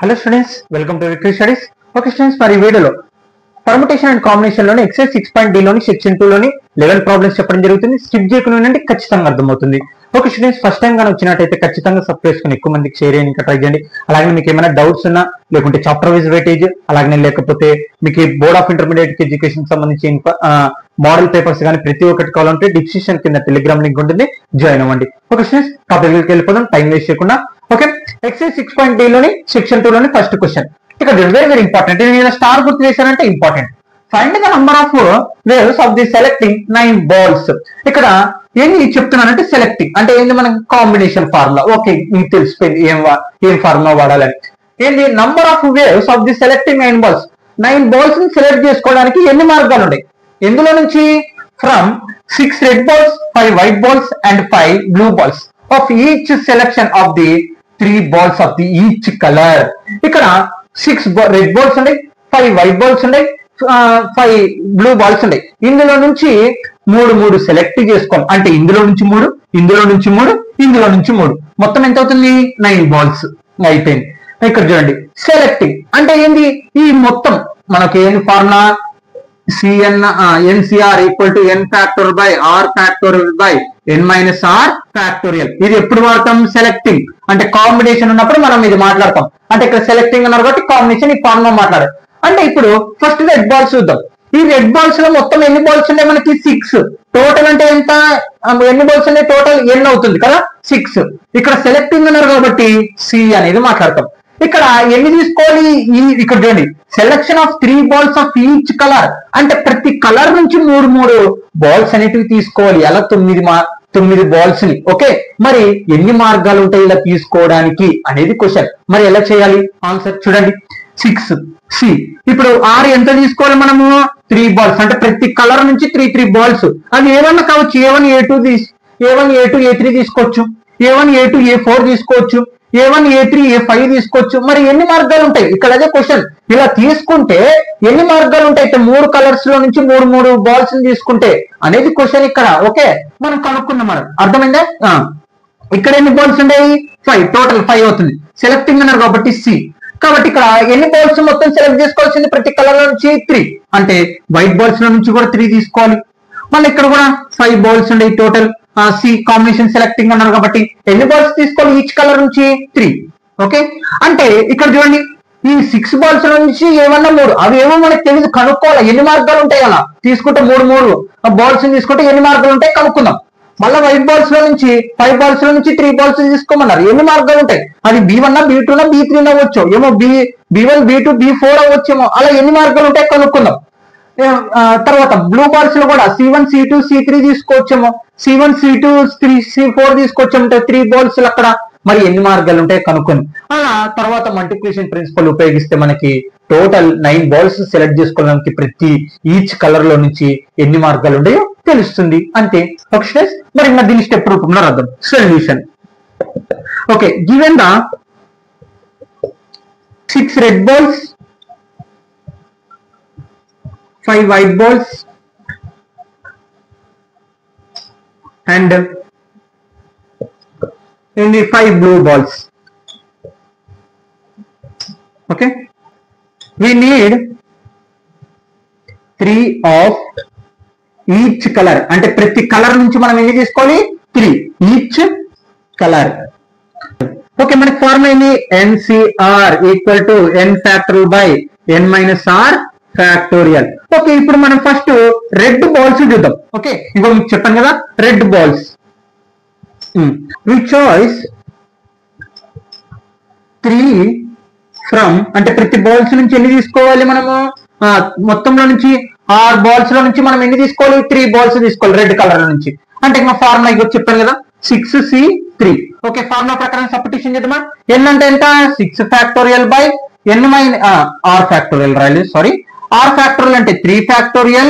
Hello students, welcome to victory studies. Okay students, మరి ఈ వీడియోలో పర్ముటేషన్ అండ్ కాంబినేషన్ లోని ఎక్సైజ్ 6.d లోని సెక్షన్ 2 లోని 11 ప్రాబ్లమ్స్ చెప్పడం జరుగుతుంది. స్కిప్ చేయకుండా ఖచ్చితంగా అర్థమవుతుంది. ఓకే స్టూడెంట్స్, ఫస్ట్ టైం కానీ వచ్చినట్టయితే ఖచ్చితంగా సబ్స్క్రైబ్ చేసుకుని ఎక్కువ మందికి షేర్ చేయడానికి ట్రై చేయండి. అలాగే మీకు ఏమైనా డౌట్స్ ఉన్నా, లేకుంటే చాప్టర్ వైజ్ వెయిటేజ్, అలాగే లేకపోతే మీకు బోర్డ్ ఆఫ్ ఇంటర్మీడియట్ ఎడ్యుకేషన్ సంబంధించి మోడల్ పేపర్స్ కానీ ప్రతి ఒక్కటి కావాలంటే డిస్క్రిప్షన్ కింద టెలిగ్రామ్ లింక్ ఉంటుంది, జాయిన్ అవ్వండి. ఓకే స్టూడెంట్స్, టాపిక్ వెళ్ళిపోదాం, టైం వేస్ట్ చేయకుండా. ఓకే, ఎక్సైజ్ 6.d లోని సెక్షన్ 2 లోని ఫస్ట్ క్వశ్చన్. ఇక్కడ వెరీ వెరీ ఇంపార్టెంట్. ఇది స్టార్ గుర్తు చేశారంటే important. Find the number of waves of the selecting 9 balls. ఇక్కడ ఏంటి చెప్తున్నానంటే సెలెక్టింగ్ అంటే ఏంది, మనకి కాంబినేషన్ ఫార్ములా. ఓకే, మీకు తెలిసిపోయింది ఏం ఫార్ములా వాడాలని. ఏంటి number of waves of the selecting 9 balls. 9 balls ని సెలెక్ట్ చేసుకోవడానికి ఎన్ని మార్గాలు ఉన్నాయి? ఎందులో నుంచి? From 6 red balls, 5 white balls and 5 blue balls of each selection of the 3 balls of the each colour. ఇక్కడ 6 రెడ్ బాల్స్ ఉన్నాయి, 5 వైట్ బాల్స్ ఉన్నాయి, 5 బ్లూ బాల్స్ ఉన్నాయి. ఇందులో నుంచి మూడు సెలెక్ట్ చేసుకోవాలి. అంటే ఇందులో నుంచి 3, ఇందులో నుంచి 3, ఇందులో నుంచి 3, మొత్తం ఎంత అవుతుంది? 9 బాల్స్ అయిపోయింది. ఇక్కడ చూడండి, సెలెక్టింగ్ అంటే ఏంది? ఈ మొత్తం మనకి ఏంది formula? NCR equal to n factorial by r factorial by n minus r factorial. ఇది ఎప్పుడు వాడతాం? సెలెక్టింగ్ అంటే కాంబినేషన్ ఉన్నప్పుడు మనం ఇది మాట్లాడతాం. అంటే ఇక్కడ సెలెక్టింగ్ అన్నారు కాబట్టి కాంబినేషన్ ఈ ఫార్ములా మాట్లాడారు. అంటే ఇప్పుడు ఫస్ట్ రెడ్ బాల్స్ చూద్దాం. ఈ రెడ్ బాల్స్ లో మొత్తం ఎన్ని బాల్స్ ఉన్నాయి? మనకి 6. టోటల్ అంటే ఎంత? ఎన్ని బాల్స్ ఉన్నాయి? టోటల్ n అవుతుంది కదా, 6. ఇక్కడ సెలెక్టింగ్ అన్నారు కాబట్టి C అనేది మాట్లాడతాం. ఇక్కడ ఎన్ని తీసుకోవాలి? ఇక్కడ చూడండి, selection of 3 balls of each colour అంటే ప్రతి కలర్ నుంచి 3 బాల్స్ అనేటివి తీసుకోవాలి. అలా 9 బాల్స్ ని. ఓకే, మరి ఎన్ని మార్గాలు ఉంటాయి ఇలా తీసుకోవడానికి అనేది క్వశ్చన్. మరి ఎలా చేయాలి? ఆన్సర్ చూడండి, 6C. ఇప్పుడు R ఎంత తీసుకోవాలి మనము? 3 బాల్స్ అంటే ప్రతి కలర్ నుంచి 3 బాల్స్. అది ఏమన్నా కావచ్చు. A1 A2 A3 తీసుకోవచ్చు, A1 A2 A4 తీసుకోవచ్చు, A1 A3 A5 తీసుకోవచ్చు. మరి ఎన్ని మార్గాలు ఉంటాయి? ఇక్కడ అదే క్వశ్చన్. ఇలా తీసుకుంటే ఎన్ని మార్గాలు ఉంటాయి? 3 కలర్స్ లో నుంచి 3 బాల్స్ తీసుకుంటే అనేది క్వశ్చన్ ఇక్కడ. ఓకే, మనం కనుక్కున్నాం. మనం అర్థమైందా? ఇక్కడ ఎన్ని బాల్స్ ఉంటాయి? 5. టోటల్ 5 అవుతుంది. సెలెక్టింగ్ అన్నారు కాబట్టి C. కాబట్టి ఇక్కడ ఎన్ని బాల్స్ మొత్తం సెలెక్ట్ చేసుకోవాల్సింది? ప్రతి కలర్ నుంచి 3. అంటే వైట్ బాల్స్ లో నుంచి కూడా 3 తీసుకోవాలి. మళ్ళీ ఇక్కడ కూడా 5 బాల్స్ ఉన్నాయి టోటల్. C కాంబినేషన్ సెలెక్టింగ్ అన్నారు కాబట్టి ఎన్ని బాల్స్ తీసుకోవాలి? ఈచ్ కలర్ నుంచి 3. ఓకే, అంటే ఇక్కడ చూడండి, ఈ 6 బాల్స్ నుంచి ఏమన్నా 3, అవి ఏమో మనకు తెలియదు, కనుక్కోవాలి. ఎన్ని మార్గాలు ఉంటాయి అలా తీసుకుంటే 3 బాల్స్ తీసుకుంటే ఎన్ని మార్గాలు ఉంటాయి కనుక్కుందాం. మళ్ళీ వైట్ బాల్స్ లో నుంచి 5 బాల్స్ లో నుంచి 3 బాల్స్ తీసుకోమన్నారు. ఎన్ని మార్గాలు ఉంటాయి? అది B1 B2 B3 అవ్వచ్చు, ఏమో B1 B2 B4 అవ్వచ్చేమో. అలా ఎన్ని మార్గాలు ఉంటాయి కనుక్కుందాం. తర్వాత బ్లూ బాల్స్ లో కూడా C1 C2 C3 తీసుకోవచ్చేమో, C1 C2 C4 తీసుకోవచ్చేమో. 3 balls అక్కడ. మరి ఎన్ని మార్గాలు ఉంటాయి కనుక్కొని అలా తర్వాత మల్టిప్లికేషన్ ప్రిన్సిపల్ ఉపయోగిస్తే మనకి టోటల్ 9 బాల్స్ సెలెక్ట్ చేసుకోవడానికి ప్రతి ఈచ్ కలర్ లో నుంచి ఎన్ని మార్గాలు ఉంటాయో తెలుస్తుంది. అంతే. ఓకే, మరి దీని స్టెప్ రూపంలో రాద్దాం. Solution. Okay, given the 6 red balls, 5 white balls and in the 5 blue balls. Okay, we need 3 of each color అంటే ప్రతి కలర్ నుంచి మనం ఎన్ని తీసుకోవాలి? 3 ఈచ్ కలర్. ఓకే, మనకి ఫార్ములా ఏంది? NCR equal to n factorial by n minus r factorial. Okay, ఇప్పుడు మనం ఫస్ట్ రెడ్ బాల్స్ చూద్దాం. ఓకే, ఇంకో మీకు చెప్పాను కదా, red balls. We choice 3 from అంటే ప్రతి బాల్స్ నుంచి ఎన్ని తీసుకోవాలి మనము? మొత్తంలో నుంచి 6 బాల్స్ లో నుంచి మనం ఎన్ని తీసుకోవాలి? 3 బాల్స్ తీసుకోవాలి రెడ్ కలర్ నుంచి. అంటే ఇంకా ఫార్ములా ఇక్కడ చెప్పాను కదా, 6C3. ఓకే, ఫార్ములా ప్రకారం సబ్స్టిట్యూషన్ చేద్దామా? n అంటే ఎంత? 6 factorial by n minus r factorial రాయాలి. సారీ, r ఫ్యాక్టోరియల్ అంటే 3 factorial,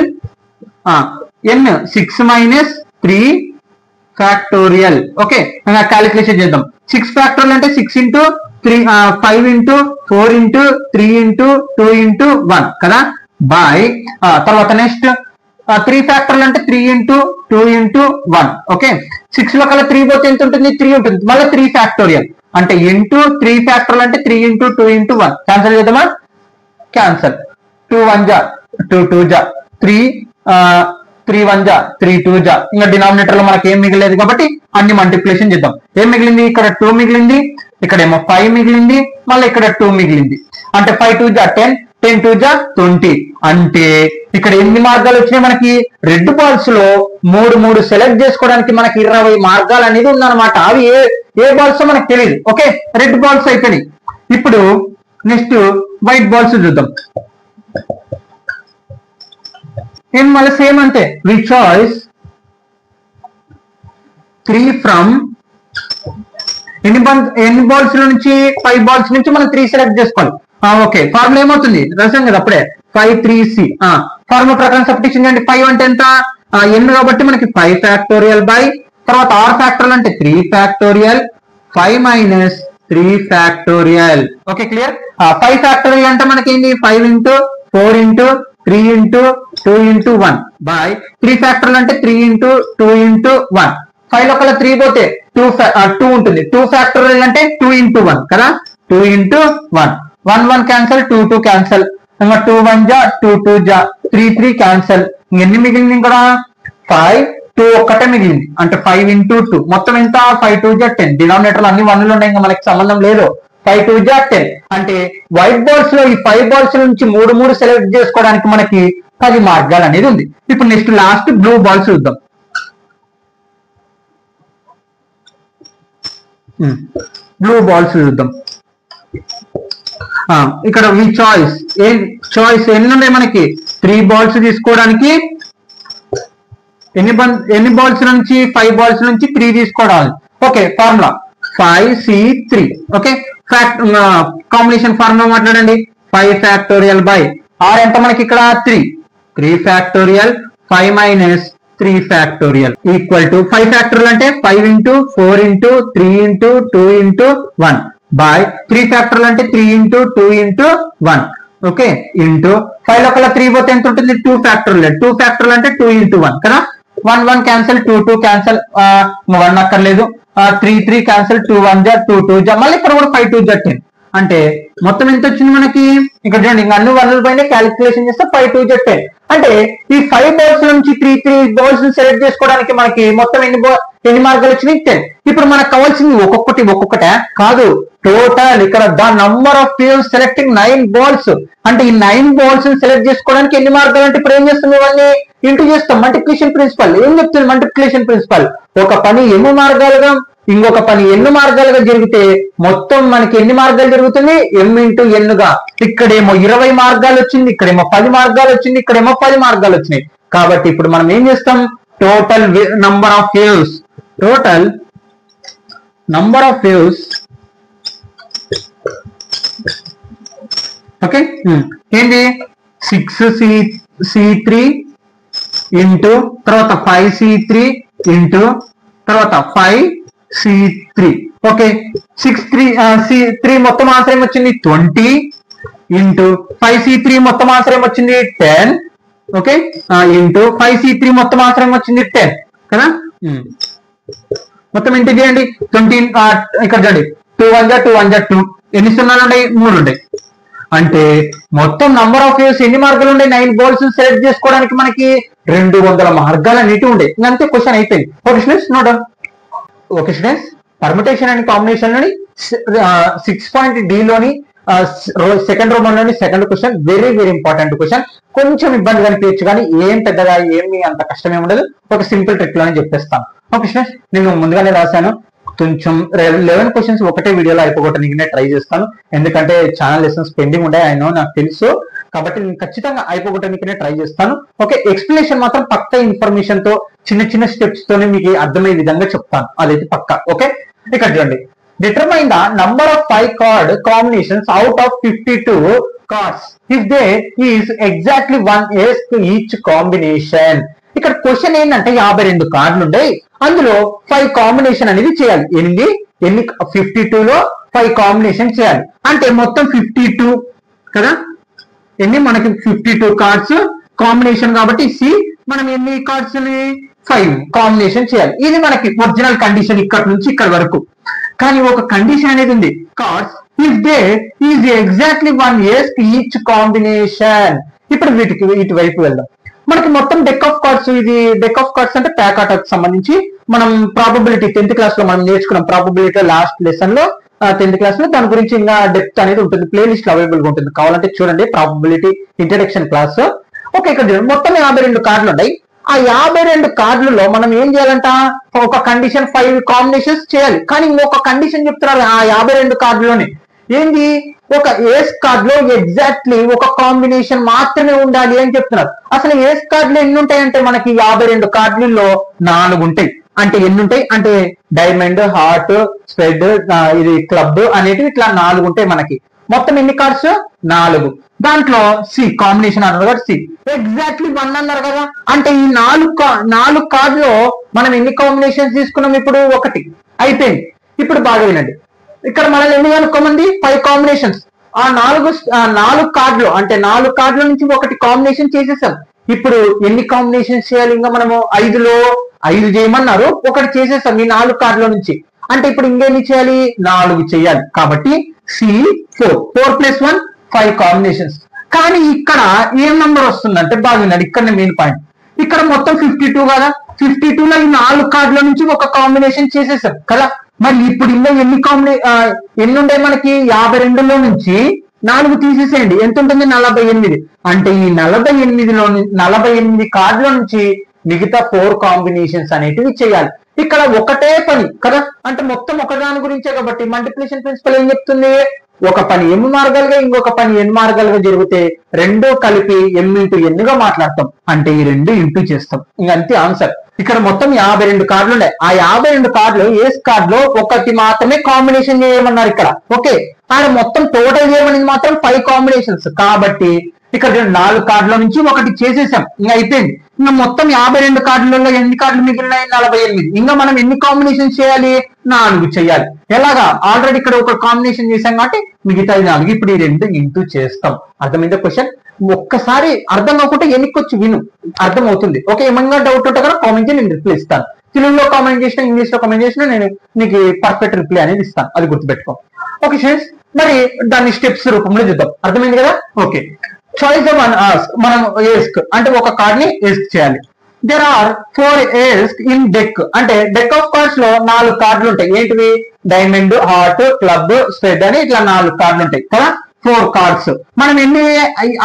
n 6 minus 3 factorial. Okay, calculation చేద్దాం. 6 ఫ్యాక్టోరియల్ అంటే 6 into 3 5 into 4 into 3 into 2 into 1 కదా, బై తర్వాత నెక్స్ట్ 3 ఫ్యాక్టోరియల్ అంటే 3 ఇంటూ 2 ఇంటూ 1. ఓకే, 6 లో కల్లా 3 పోతే ఎంత ఉంటుంది? 3 ఉంటుంది. మళ్ళీ 3 ఫ్యాక్టోరియల్ అంటే ఇంటూ 3 ఫ్యాక్టోరియల్ అంటే 3 ఇంటూ 2 ఇంటూ 1 క్యాన్సల్ చేద్దామా? క్యాన్సల్. 2 1 జా 2 2 జా 3 3 1 జా 3 2 జా. ఇంకా డినామినేటర్ లో మనకి ఏం మిగిలేదు కాబట్టి అన్ని మల్టిప్లికేషన్ చేద్దాం. ఏం మిగిలింది? ఇక్కడ 2 మిగిలింది, ఇక్కడేమో 5 మిగిలింది, మళ్ళీ ఇక్కడ 2 మిగిలింది. అంటే 5 2 జా 10, 10 2 జా 20. అంటే ఇక్కడ ఎన్ని మార్గాలు వచ్చినాయి మనకి? రెడ్ బాల్స్ లో 3 సెలెక్ట్ చేసుకోవడానికి మనకి 20 మార్గాలు అనేది ఉందన్నమాట. అవి ఏ బాల్స్ మనకు తెలియదు. ఓకే, రెడ్ బాల్స్ అయిపోయినాయి. ఇప్పుడు నెక్స్ట్ వైట్ బాల్స్ చూద్దాం. ఏం మళ్ళీ సేమ్ అంతే. వి చాయిస్ 3 ఫ్రమ్ ఎన్ని బాల్స్ నుంచి? 5 బాల్స్ నుంచి మనం 3 సెలెక్ట్ చేసుకోవాలి. ఓకే, ఫార్ములా ఏమవుతుంది? రాసాం కదా అప్పుడే 5 3 C. ఫార్ములా ప్రకారం సబ్స్టిట్యూషన్ చేయండి. 5 అంటే ఎంత? n కాబట్టి మనకి 5 ఫ్యాక్టోరియల్ బై తర్వాత r ఫ్యాక్టోరియల్ అంటే 3 factorial 5 minus 3 factorial. Okay, clear. 5 factorial అంటే మనకి ఏంటి? 5 into 4 into 3 into 2 into 1 by 3 factorial అంటే 3 ఇంటూ 2 ఇంటూ 1. 5 లో కల్లా 3 పోతే 2 ఉంటుంది. 2 ఫ్యాక్టోరియల్ అంటే 2 ఇంటూ 1 కదా, 2 ఇంటూ 1. 1 1 క్యాన్సల్, 2 2 క్యాన్సల్, ఇంకా 2 1 జా 2 2 జా 3 3 క్యాన్సల్. ఎన్ని మిగిలింది? ఇక్కడ 5 2 ఒక్కటే మిగిలింది. అంటే 5 ఇంటూ 2 మొత్తం ఎంత? 5 2 జా 10. డినామినేటర్లు అన్ని 1లు ఉన్నాయి, ఇంకా మనకి సంబంధం లేదు. 5 2 జా 10. అంటే వైట్ బాల్స్ లో ఈ 5 బాల్స్ నుంచి 3 సెలెక్ట్ చేసుకోవడానికి మనకి 10 మార్గాలు అనేది ఉంది. ఇప్పుడు నెక్స్ట్ లాస్ట్ బ్లూ బాల్స్ చూద్దాం. బ్లూ బాల్స్ చూద్దాం. ఇక్కడ ఈ చాయిస్ ఎన్ని ఉన్నాయి మనకి? 3 బాల్స్ తీసుకోవడానికి ఎన్ని బాల్స్ నుంచి? 5 బాల్స్ నుంచి 3 తీసుకోవాలి. Okay, formula 5C3. Okay, combination formula మాట్లాడండి. 5 ఫ్యాక్టోరియల్ బై ఆర్ ఎంత మనకి ఇక్కడ? 3 factorial 5 minus 3 factorial equal to 5 factorial అంటే 5 into 4 into 3 into 2 into 1 by 3 factorial అంటే 3 ఇంటూ 2 ఇంటూ 1. ఓకే, ఇంటూ 5 లో కల్లా 3 పోతే ఎంత ఉంటుంది? 2 ఫ్యాక్టోరియల్. 2 ఫ్యాక్టోరియల్ అంటే 2 ఇంటూ 1 కదా. 1 1 క్యాన్సల్, 2 2 క్యాన్సల్, 1 అక్కర్లేదు. 3 3 క్యాన్సల్, 2 1 జా 2 2 జా మళ్ళీ ఇక్కడ కూడా 5 2 జా 10. అంటే మొత్తం ఎంత వచ్చింది మనకి? ఇక్కడ చూడండి, ఇంకా అన్ని 1ల పైన క్యాలిక్యులేషన్ చేస్తే 5 2 జా 10. అంటే ఈ 5 బాల్స్ నుంచి 3 బాల్స్ సెలెక్ట్ చేసుకోవడానికి మనకి మొత్తం ఎన్ని మార్గాలు వచ్చినాయి? 10. ఇప్పుడు మనకు కావాల్సింది ఒక్కొక్కటే కాదు, టోటల్ ఇక్కడ the number of peoples selecting 9 balls. అంటే ఈ 9 బాల్స్ సెలెక్ట్ చేసుకోవడానికి ఎన్ని మార్గాలు అంటే ఇప్పుడు ఏం చేస్తాం? ఇవన్నీ ఇంటూ చేస్తాం. మల్టిప్లికేషన్ ప్రిన్సిపల్ ఏం చెప్తుంది? మల్టిప్లికేషన్ ప్రిన్సిపల్ ఒక పని ఎన్ని మార్గాలుగా ఇంకొక పని ఎన్ని మార్గాలుగా జరిగితే మొత్తం మనకి ఎన్ని మార్గాలు జరుగుతుంది? m ఇంటూ n గా. ఇక్కడేమో 20 మార్గాలు వచ్చింది, ఇక్కడేమో 10 మార్గాలు వచ్చింది, ఇక్కడేమో 10 మార్గాలు వచ్చినాయి. కాబట్టి ఇప్పుడు మనం ఏం చేస్తాం? Total number of waves okay ఏంటి? 6C3 ఇంటూ తర్వాత 5C3 ఇంటూ తర్వాత 5C3. ఓకే, 6 మొత్తం ఆన్సర్ ఏమొచ్చింది? 20 ఇంటూ 5C3 మొత్తం ఆన్సర్ ఏమొచ్చింది? 10. ఓకే, ఇంటూ 5C3 మొత్తం ఆన్సర్ ఏమొచ్చింది? 10 కదా. మొత్తం ఇంటి చేయండి. 20 ఇక్కడ చూడండి, 2 1 జా 2 1 జా 2. ఎన్ని సున్నాలు ఉన్నాయి? 3 ఉంటాయి. అంటే మొత్తం నంబర్ ఆఫ్ వేవ్స్ ఎన్ని మార్గాలు ఉన్నాయి? 9 బాల్స్ సెలెక్ట్ చేసుకోవడానికి మనకి 200 మార్గాలు అనేటివి ఉంటాయి. ఇంకంతే, క్వశ్చన్ అయిపోయింది. Okay students, note down. Okay students, permutation and combination లోని 6.D లోని సెకండ్ రోమన్ లోని second question very important question. కొంచెం ఇబ్బంది కనిపించచ్చు కానీ ఏం పెద్దగా ఏమి అంత కష్టమే ఉండదు. ఒక సింపుల్ ట్రిక్ లోనే చెప్పేస్తాను. ఓకే స్టూడెంట్స్, నేను ముందుగానే రాశాను. కొంచెం 11 క్వశ్చన్స్ ఒకటే వీడియోలో అయిపోగొట్టడానికి ట్రై చేస్తాను. ఎందుకంటే ఛానల్ లెసన్స్ పెండింగ్ ఉంటాయి, నాకు తెలుసు. కాబట్టి నేను ఖచ్చితంగా అయిపోగొట్టడానికి ట్రై చేస్తాను. ఓకే, ఎక్స్ప్లెనేషన్ మాత్రం పక్కా ఇన్ఫర్మేషన్ తో చిన్న స్టెప్స్ తోనే మీకు అర్థమయ్యే విధంగా చెప్తాను. అదైతే పక్కా. ఓకే, ఇక్కడ చూడండి. Determine the number of 5 card combinations out of 52 cards if they is exactly 1 is to each combination. ఇక్కడ క్వశ్చన్ ఏంటంటే 52 కార్డులు ఉంటాయి, అందులో 5 కాంబినేషన్ అనేది చేయాలి. ఎన్ని 52 లో 5 కాంబినేషన్ చేయాలి. అంటే మొత్తం 52 కదా. ఎన్ని మనకి 52 కార్డ్స్ కాంబినేషన్ కాబట్టి మనం ఎన్ని కార్డ్స్ 5 కాంబినేషన్ చేయాలి. ఇది మనకి ఒరిజినల్ కండిషన్ ఇక్కడ నుంచి ఇక్కడ వరకు. కానీ ఒక కండిషన్ అనేది ఉంది, cards if they is exactly 1 years each combination. ఇప్పుడు ఇటువైపు వెళ్దాం. మనకి మొత్తం డెక్ ఆఫ్ కార్డ్స్, ఇది డెక్ ఆఫ్ కార్డ్స్ అంటే ప్యాక్ ఆటకు సంబంధించి మనం ప్రాబబిలిటీ 10th క్లాస్ లో మనం నేర్చుకున్నాం. ప్రాబబిలిటీ లాస్ట్ లెసన్ లో 10th క్లాస్ లో దాని గురించి ఇంకా డెప్త్ అనేది ఉంటుంది, ప్లేలిస్ట్ అవైలబుల్ గా ఉంటుంది, కావాలంటే చూడండి ప్రాబబిలిటీ ఇంట్రడక్షన్ క్లాస్. ఓకే, ఇక్కడ చూడండి మొత్తం 52 కార్డులు ఉన్నాయి. ఆ 52 కార్డులలో మనం ఏం చేయాలంట, ఒక కండిషన్ 5 కాంబినేషన్స్ చేయాలి. కానీ ఇంకొక కండిషన్ చెప్తున్నారు ఆ 52 కార్డులోనే. ఏంది, ఒక ఏస్ కార్డ్ లో ఎగ్జాక్ట్లీ ఒక కాంబినేషన్ మాత్రమే ఉండాలి అని చెప్తున్నారు. అసలు ఏస్ కార్డులు ఎన్ని ఉంటాయంటే మనకి 52 కార్డులలో 4 ఉంటాయి. అంటే ఎన్ని ఉంటాయి అంటే డైమండ్, హార్ట్, స్ప్రెడ్, ఇది క్లబ్ అనేటివి ఇట్లా 4 ఉంటాయి మనకి. మొత్తం ఎన్ని కార్డ్స్ 4. దాంట్లో సి కాంబినేషన్ అన్నారు కదా, సి ఎగ్జాక్ట్లీ 1 అన్నారు కదా. అంటే ఈ 4 కార్డులో మనం ఎన్ని కాంబినేషన్స్ తీసుకున్నాం, ఇప్పుడు 1 అయిపోయింది. ఇప్పుడు బాగా వినండి, ఇక్కడ మనల్ని ఎన్ని కనుక్కోమంది 5 కాంబినేషన్స్. ఆ 4 కార్డులు అంటే 4 కార్డుల నుంచి 1 కాంబినేషన్ చేసేసాం. ఇప్పుడు ఎన్ని కాంబినేషన్స్ చేయాలి, ఇంకా మనము 5లో 5 చేయమన్నారు, 1 చేసేసాం ఈ 4 కార్డుల నుంచి. అంటే ఇప్పుడు ఇంకెన్ని చేయాలి, 4 చేయాలి. కాబట్టి C4 4 + 1 5 కాంబినేషన్స్. కానీ ఇక్కడ ఏం నంబర్ వస్తుందంటే బాగా వినండి, ఇక్కడ మెయిన్ పాయింట్. ఇక్కడ మొత్తం 52 కదా, 52లో ఈ 4 కార్డుల నుంచి 1 కాంబినేషన్ చేసేసాం కదా. మరి ఇప్పుడు ఇంకా ఎన్ని ఉంటాయి మనకి, 52లో నుంచి 4 తీసేసేయండి, ఎంత ఉంటుంది 48. అంటే ఈ 48 కార్డుల నుంచి మిగతా 4 కాంబినేషన్స్ అనేటివి చేయాలి. ఇక్కడ ఒకటే పని కదా, అంటే మొత్తం ఒకదాని గురించే కాబట్టి మల్టిప్లికేషన్ ప్రిన్సిపల్ ఏం చెప్తుంది, ఒక పని m మార్గాలుగా ఇంకొక పని n మార్గాలుగా జరిగితే రెండో కలిపి m × n గా మాట్లాడతాం. అంటే ఈ 2 ఇంటూ చేస్తాం, ఇంకంతే ఆన్సర్. ఇక్కడ మొత్తం 52 కార్డులు ఉన్నాయి. ఆ 52 కార్డులు ఏస్ కార్డ్ లో 1 మాత్రమే కాంబినేషన్ చేయమన్నారు ఇక్కడ. ఓకే, ఆడ మొత్తం టోటల్ చేయమనేది మాత్రం 5 కాంబినేషన్స్. కాబట్టి ఇక్కడ 4 కార్డుల నుంచి 1 చేసేసాం, ఇంకా అయిపోయింది. ఇంకా మొత్తం 52 కార్డులలో ఎన్ని కార్డులు మిగిలినాయి, 48. ఇంకా మనం ఎన్ని కాంబినేషన్ చేయాలి, 4 చేయాలి. ఎలాగా, ఆల్రెడీ ఇక్కడ ఒక కాంబినేషన్ చేసాం కాబట్టి మిగతా 4. ఇప్పుడు ఈ 2 ఇంటూ చేస్తాం. అర్థమైందా క్వశ్చన్? ఒక్కసారి అర్థం కాకుంటే ఎన్నికొచ్చి విను, అర్థం అవుతుంది. ఓకే, ఏమన్నా డౌట్ ఉంటే కదా కామెంట్ చేసి నేను రిప్లై ఇస్తాను. తెలుగులో కామెంట్ చేసినా, ఇంగ్లీష్ లో కామెంట్ చేసినా నేను నీకు పర్ఫెక్ట్ రిప్లై అనేది ఇస్తాను, అది గుర్తుపెట్టుకో. ఓకే ఫ్రెండ్స్, మరి దాన్ని స్టెప్స్ రూపంలో చూద్దాం. అర్థమైంది కదా? ఓకే, చాయిస్ ఆఫ్ ఆస్క్, మనం ఏస్క్ అంటే ఒక కార్డ్ ని ఏస్క్ చేయాలి. There are 4 aces in deck. అంటే డెక్ ఆఫ్ కార్డ్స్ లో 4 కార్డులు ఉంటాయి. ఏంటివి, డైమండ్, హార్ట్, క్లబ్, స్ప్రెడ్ అని ఇట్లా 4 కార్డులు ఉంటాయి కదా. 4 కార్డ్స్ మనం ఎన్ని,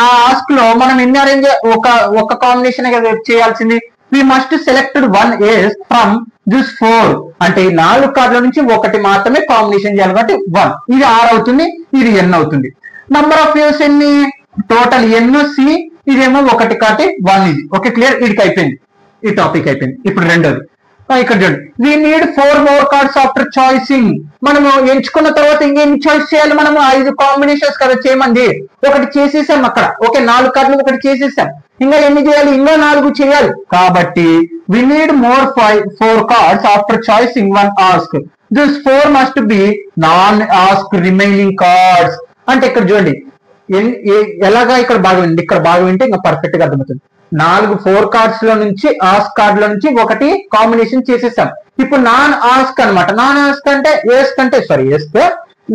ఆ ఆస్క్ లో మనం ఎన్ని అరేంజ్, ఒక కాంబినేషన్ చేయాల్సింది. We must selected 1 ace from this 4. అంటే ఈ 4 కార్డుల నుంచి 1 మాత్రమే కాంబినేషన్ చేయాలి కాబట్టి 1. ఇది R అవుతుంది, ఇది N అవుతుంది. నంబర్ ఆఫ్ ఇయర్స్ ఎన్ని, టోటల్ N C, ఇదేమో 1 కాబట్టి 1 ఇది. ఓకే, క్లియర్, ఇడికి అయిపోయింది, ఈ టాపిక్ అయిపోయింది. ఇప్పుడు రెండోది ఇక్కడ చూడండి, we need 4 more cards after choosing. మనము ఎంచుకున్న తర్వాత ఇంకేం చాయిస్ చేయాలి, మనము 5 కాంబినేషన్స్ కదా చేయమంది, 1 చేసేసాం అక్కడ. ఓకే, 4 కార్డులు 1 చేసేసాం, ఇంకా ఎన్ని చేయాలి, ఇంకా 4 చేయాలి. కాబట్టి we need 4 cards after choosing 1 ace. This 4 must be non ace remaining cards. అంటే ఇక్కడ చూడండి ఎలాగా, ఇక్కడ బాగా వింటే, ఇక్కడ బాగా వింటే ఇంకా పర్ఫెక్ట్ గా అర్థమవుతుంది. 4 కార్డ్స్ లో నుంచి ఆస్క్ కార్డ్ లో నుంచి 1 కాంబినేషన్ చేసేసాం. ఇప్పుడు నాన్ ఆస్క్ అనమాట. నాన్ ఆస్క్ అంటే